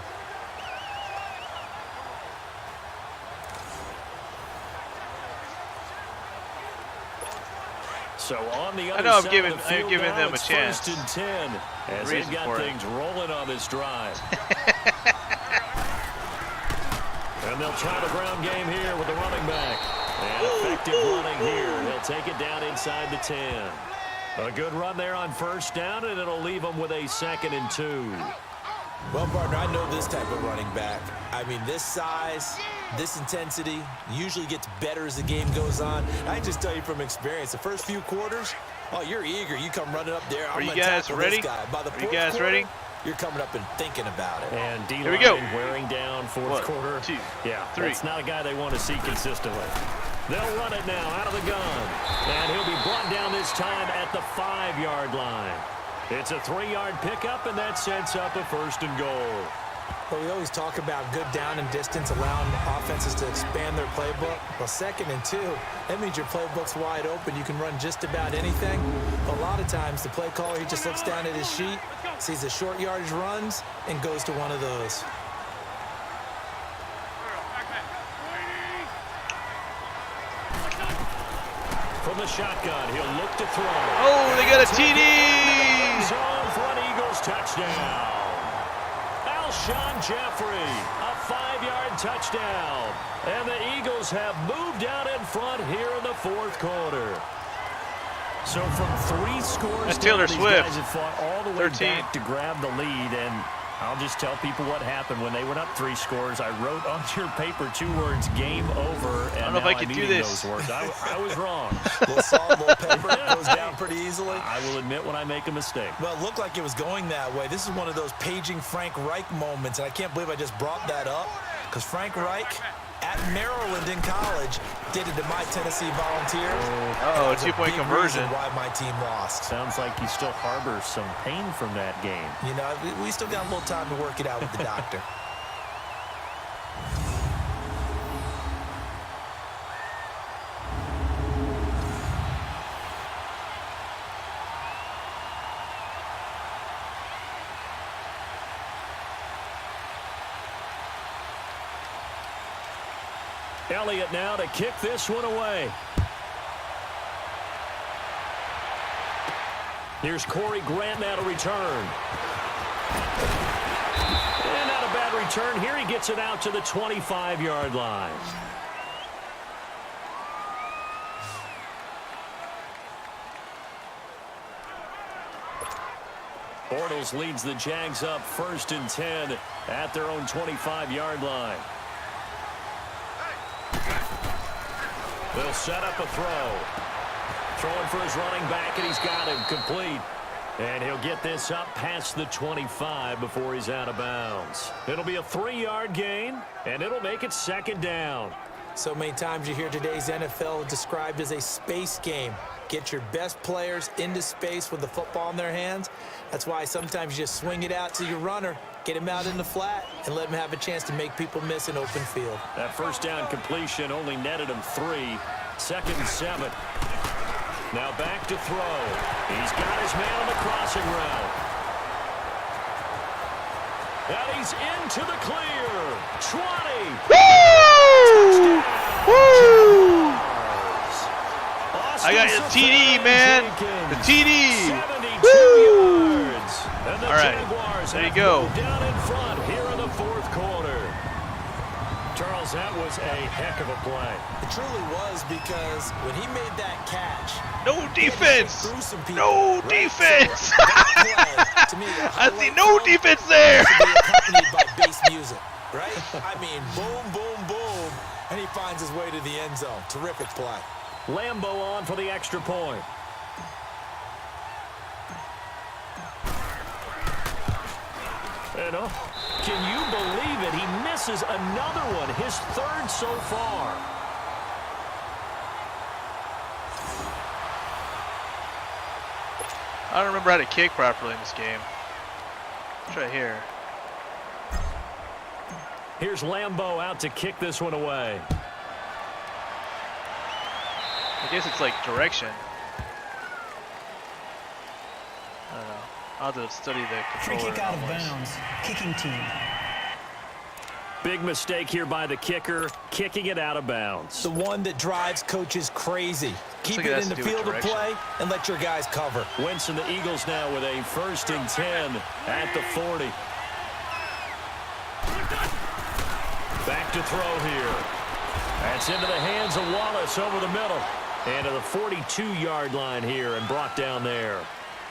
So on the other I know I'm side giving of the field now, them a it's chance. 1st and 10 as they've Reason got for it. things rolling on this drive. And they'll try the ground game here with the running back. And effective running here. He'll take it down inside the 10. A good run there on first down, and it'll leave them with a 2nd and 2. Well, partner, I know this type of running back. I mean, this size, this intensity usually gets better as the game goes on. I just tell you from experience, the first few quarters, oh, you're eager. You come running up there. Are you guys ready? Are you guys ready? You're coming up and thinking about it. And Here we go. D-line wearing down fourth quarter. 1, 2, yeah, 3. That's not a guy they want to see consistently. They'll run it now out of the gun. And he'll be brought down this time at the 5-yard line. It's a 3-yard pickup, and that sets up a 1st and goal. Well, we always talk about good down and distance, allowing offenses to expand their playbook. Well, 2nd and 2, that means your playbook's wide open. You can run just about anything. A lot of times, the play caller, he just looks down at his sheet, sees the short yardage runs, and goes to one of those. From the shotgun, he'll look to throw. Oh, they got a TD! Zone for an Eagles touchdown. Alshon Jeffrey, a 5-yard touchdown. And the Eagles have moved out in front here in the 4th quarter. So from 3 scores, That's Taylor these Swift. guys have fought all the way 13. back to grab the lead. And I'll just tell people what happened when they went up 3 scores. I wrote on your paper 2 words, game over. And I don't know if I now can I'm do eating this. those words. I was wrong. Little salt, little pepper, it goes down pretty easily. I will admit when I make a mistake. Well, it looked like it was going that way. This is one of those paging Frank Reich moments, and I can't believe I just brought that up, because Frank Reich at Maryland in college did it to my Tennessee Volunteers. Uh-oh, 2-point conversion. Why my team lost. Sounds like you still harbor some pain from that game. You know, we still got a little time to work it out with the doctor. Elliott now to kick this one away. Here's Corey Grant now to return. And not a bad return. Here he gets it out to the 25-yard line. Bortles leads the Jags up 1st and 10 at their own 25-yard line. They'll set up a throw. Throwing for his running back, and he's got him complete. And he'll get this up past the 25 before he's out of bounds. It'll be a 3-yard gain, and it'll make it 2nd down. So many times you hear today's NFL described as a space game. Get your best players into space with the football in their hands. That's why sometimes you just swing it out to your runner, get him out in the flat, and let him have a chance to make people miss an open field. That first down completion only netted him 3. 2nd and 7. Now back to throw. He's got his man on the crossing route. And he's into the clear. 20. Woo! Woo! I got Austin the TD, man. The TD. 72 yards. And the All right. Jaguars There you have go. moved down in front here in the 4th quarter. Charles, that was a heck of a play. It truly was, because when he made that catch, No defense. through some people, No right? defense. So that play To me, I see no defense there. should be accompanied by bass music, right? I mean, boom, boom, boom, and he finds his way to the end zone. Terrific play. Lambo on for the extra point. And can you believe it? He misses another one, his third so far. I don't remember how to kick properly in this game. Try here. Here's Lambo out to kick this one away. I guess it's like direction. I don't know. I'll have to study the Free controller. kick out of almost. bounds. Kicking team. Big mistake here by the kicker, kicking it out of bounds. The one that drives coaches crazy. Keep like it it has in to the do with field of direction. play and let your guys cover. Wentz and the Eagles now with a 1st and 10 at the 40. Back to throw here. That's into the hands of Wallace over the middle. And to the 42-yard line here and brought down there.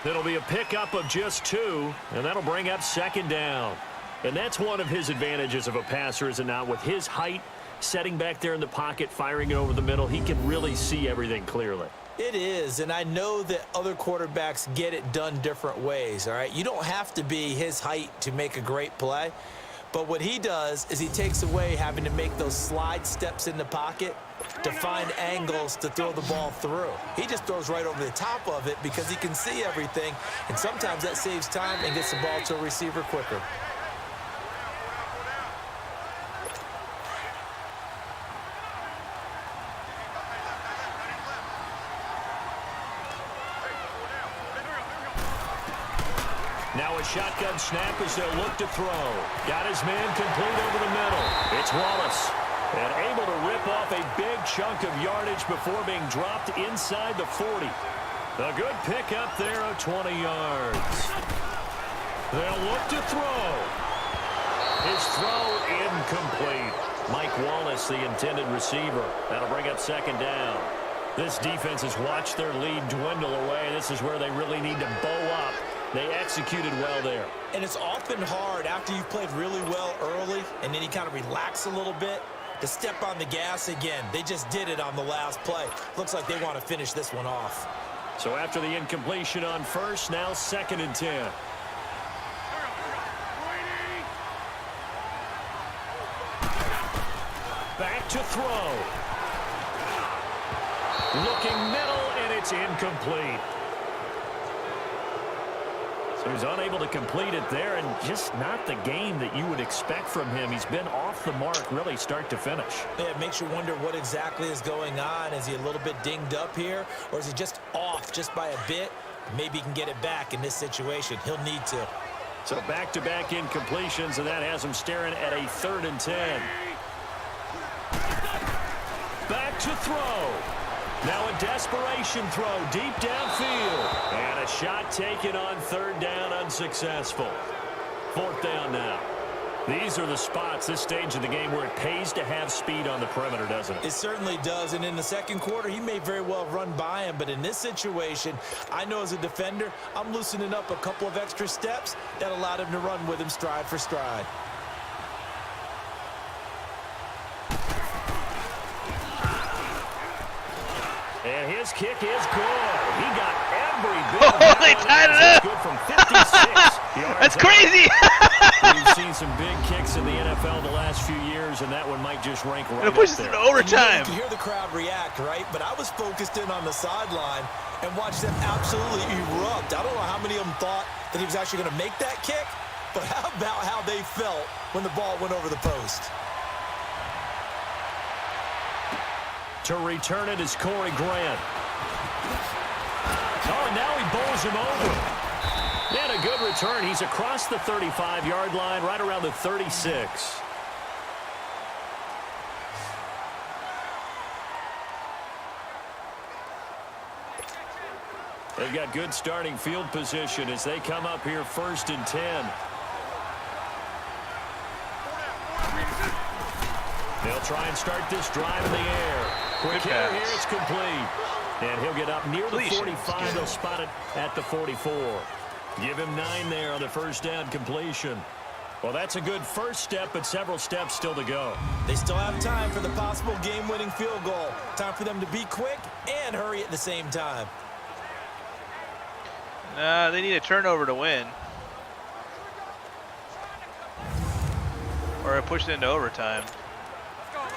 It'll be a pickup of just 2, and that'll bring up 2nd down. And that's one of his advantages of a passer, is it not? With his height, setting back there in the pocket, firing it over the middle, he can really see everything clearly. It is, and I know that other quarterbacks get it done different ways, all right? You don't have to be his height to make a great play, but what he does is he takes away having to make those slide steps in the pocket to find angles to throw the ball through. He just throws right over the top of it because he can see everything, and sometimes that saves time and gets the ball to a receiver quicker. Now a shotgun snap as they'll look to throw. Got his man complete over the middle. It's Wallace. And able to rip off a big chunk of yardage before being dropped inside the 40. A good pickup there of 20 yards. They'll look to throw. His throw incomplete. Mike Wallace, the intended receiver. That'll bring up 2nd down. This defense has watched their lead dwindle away. This is where they really need to bow up. They executed well there. And it's often hard after you've played really well early and then you kind of relax a little bit to step on the gas again. They just did it on the last play. Looks like they want to finish this one off. So after the incompletion on 1st, now 2nd and 10. Back to throw. Looking middle, and it's incomplete. So he's unable to complete it there, and just not the game that you would expect from him. He's been off the mark really start to finish. Yeah, it makes you wonder what exactly is going on. Is he a little bit dinged up here, or is he just off just by a bit? Maybe he can get it back in this situation. He'll need to. So back-to-back incompletions, and that has him staring at a 3rd and 10. Back to throw. Now a desperation throw deep downfield. And a shot taken on 3rd down, unsuccessful. 4th down now. These are the spots, this stage of the game, where it pays to have speed on the perimeter, doesn't it? It certainly does, and in the 2nd quarter, he may very well run by him, but in this situation, I know as a defender, I'm loosening up a couple of extra steps that allowed him to run with him stride for stride. And his kick is good. He got every bit of that. They tied it up. Good from 56 yards. That's crazy. We've seen some big kicks in the NFL the last few years, and that one might just rank right It pushes up it there. to overtime. You hear the crowd react, right? But I was focused in on the sideline and watched them absolutely erupt. I don't know how many of them thought that he was actually going to make that kick, but how about how they felt when the ball went over the post? To return it is Corey Grant. Oh, and now he bowls him over. And a good return. He's across the 35-yard line, right around the 36. They've got good starting field position as they come up here 1st and 10. They'll try and start this drive in the air. Quick hitter here, it's complete. And he'll get up near the 45. They'll spot it at the 44. Give him 9 there on the first down completion. Well, that's a good first step, but several steps still to go. They still have time for the possible game-winning field goal. Time for them to be quick and hurry at the same time. They need a turnover to win. Or push it into overtime.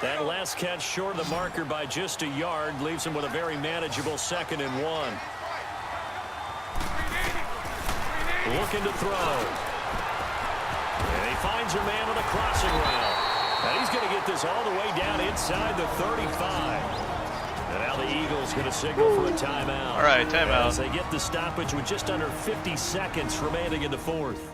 That last catch short of the marker by just a yard leaves him with a very manageable 2nd and 1. Looking to throw. And he finds a man on the crossing route. And he's going to get this all the way down inside the 35. And now the Eagles going to signal for a timeout. All right, timeout. As they get the stoppage with just under 50 seconds remaining in the 4th.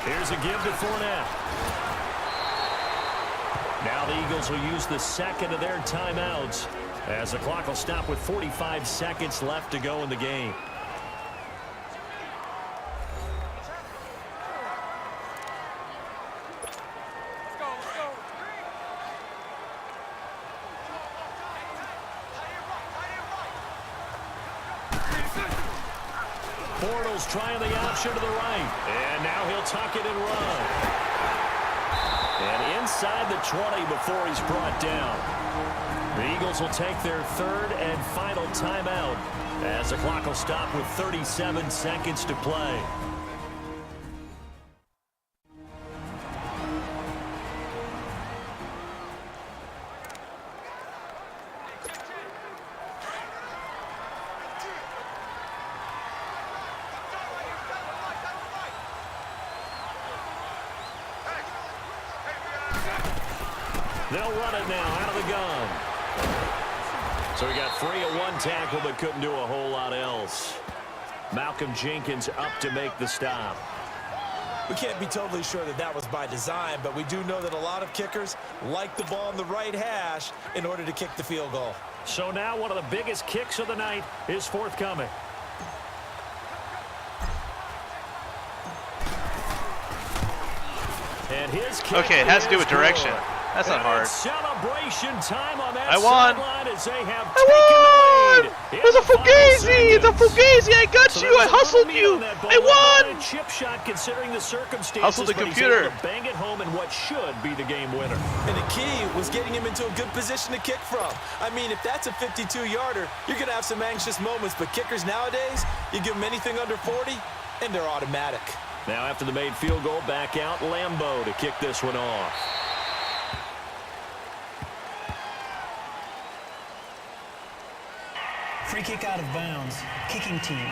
Here's a give to Fournette. Now the Eagles will use the 2nd of their timeouts as the clock will stop with 45 seconds left to go in the game. Bortles trying the option to the right. And now he'll tuck it and run. And inside the 20 before he's brought down. The Eagles will take their 3rd and final timeout as the clock will stop with 37 seconds to play. They'll run it now out of the gun. So he got free of 1 tackle but couldn't do a whole lot else. Malcolm Jenkins up to make the stop. We can't be totally sure that that was by design, but we do know that a lot of kickers like the ball in the right hash in order to kick the field goal. So now one of the biggest kicks of the night is forthcoming. And his kick Okay, it has to do with direction. good. That's not hard. Celebration time on that I won. sideline as they have I won! taken the lead. It's a Fugazi! It's a Fugazi! I got you! I hustled you! I won! A chip shot considering the circumstances. Hustled the but he's computer. able to bang it home in what should be the game winner. And the key was getting him into a good position to kick from. I mean, if that's a 52-yarder, you're going to have some anxious moments, but kickers nowadays, you give them anything under 40, and they're automatic. Now after the made field goal, back out Lambeau to kick this one off. Free kick out of bounds. Kicking team.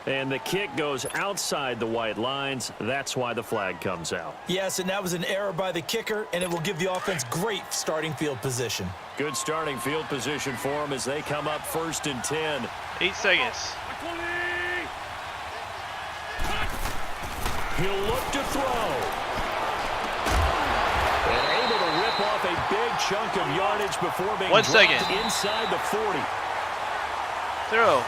And the kick goes outside the white lines. That's why the flag comes out. Yes, and that was an error by the kicker, and it will give the offense great starting field position. Good starting field position for them as they come up 1st and 10. 8 seconds. He'll look to throw. And able to rip off a big chunk of yardage before being 1 dropped second. inside the 40. Throw.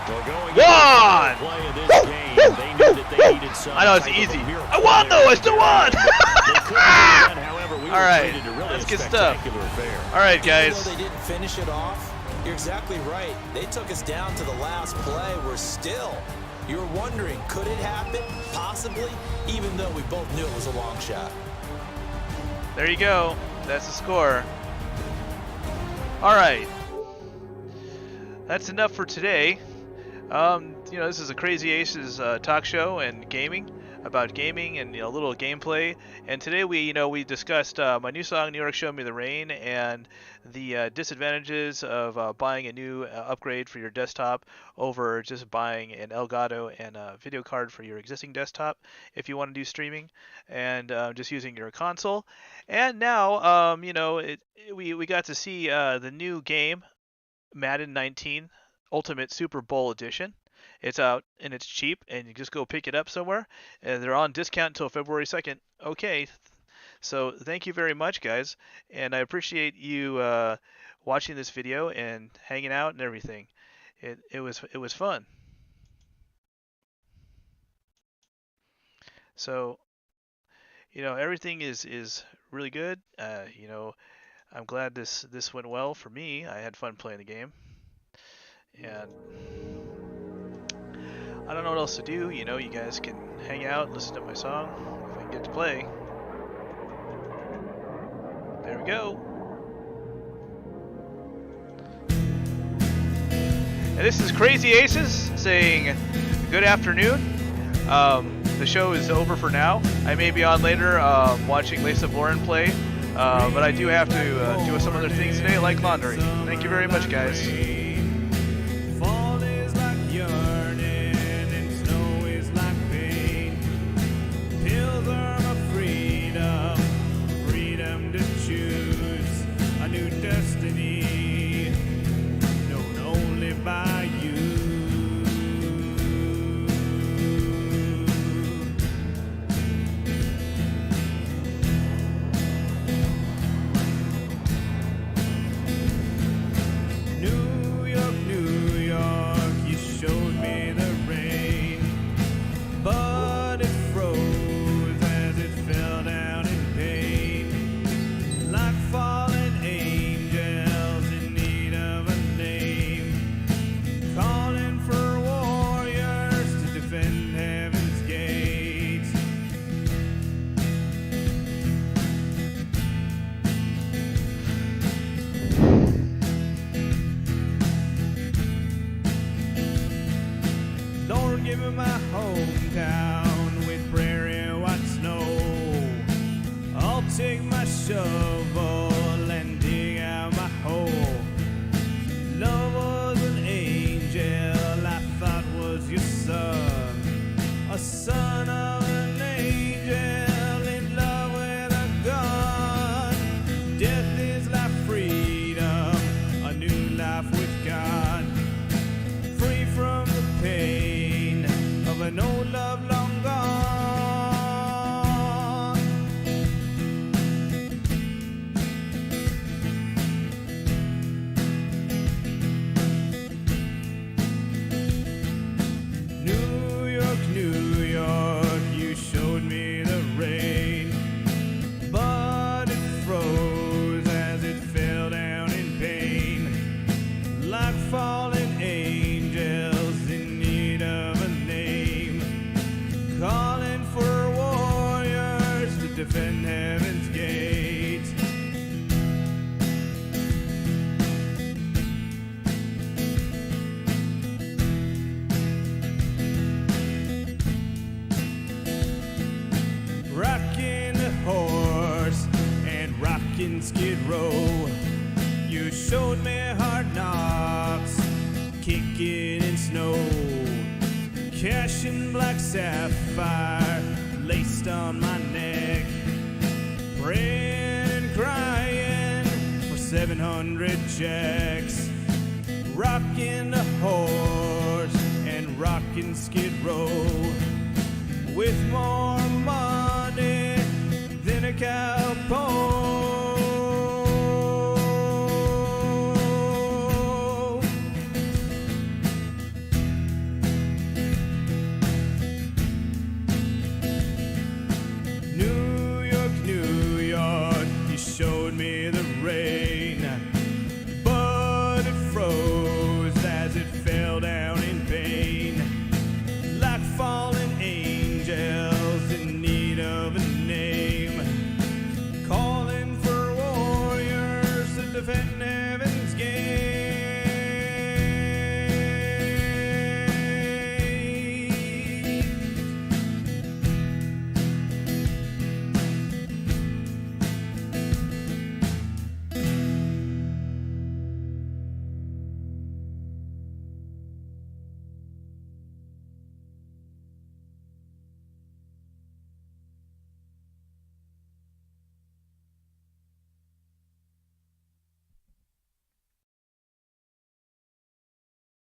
Well, going Won! into the play of this game, they knew that they needed some I know it's type of easy. a miracle I won though. I still won. They couldn't win, however, we All were right. treated to really That's a good stuff. spectacular affair. All right, Even guys. though they didn't finish it off, you're exactly right. They took us down to the last play. We're still. You're wondering, could it happen? Possibly, even though we both knew it was a long shot. There you go. That's the score. All right. That's enough for today. You know, this is a Crazy Aces talk show and gaming, about gaming and, you know, a little gameplay. And today we discussed my new song, New York Show Me the Rain, and the disadvantages of buying a new upgrade for your desktop over just buying an Elgato and a video card for your existing desktop if you want to do streaming, and just using your console. And now, we got to see the new game, Madden 19 Ultimate Super Bowl Edition. It's out and it's cheap, and you just go pick it up somewhere. And they're on discount until February 2nd. Okay, so thank you very much, guys, and I appreciate you watching this video and hanging out and everything. It was fun. So, everything is really good. I'm glad this went well for me. I had fun playing the game, and I don't know what else to do. You guys can hang out, listen to my song if I can get to play. There we go. And this is Crazy Aces saying good afternoon. The show is over for now. I may be on later watching Lisa Lauren play, but I do have to do some other things today, like laundry. Thank you very much, guys. Fall is like yearning and snow is like pain. Pills are my freedom, freedom to choose a new destiny, known only by you. New York, New York, you showed me the rain, but it froze as it fell down in pain, like fallen angels in need of a name, calling for warriors to defend heaven's gates. Lord, give me my hometown with prairie white snow. I'll take my shovel and dig out my hole. Love was an angel I thought was your son, a son of an angel in love with a gun. Death is like freedom, a new life with God, free from the pain of an old love long gone. New York, New York, you showed me the rain, but it froze as it fell down in pain, like fallen angels in need of a name, calling for warriors to defend heaven's gates. Rockin' the horse and rockin' Skid Row, you showed me hard knocks, kicking in snow, cash and black sapphire laced on my neck, praying and crying for 700 checks, rocking the horse and rocking Skid Row with more money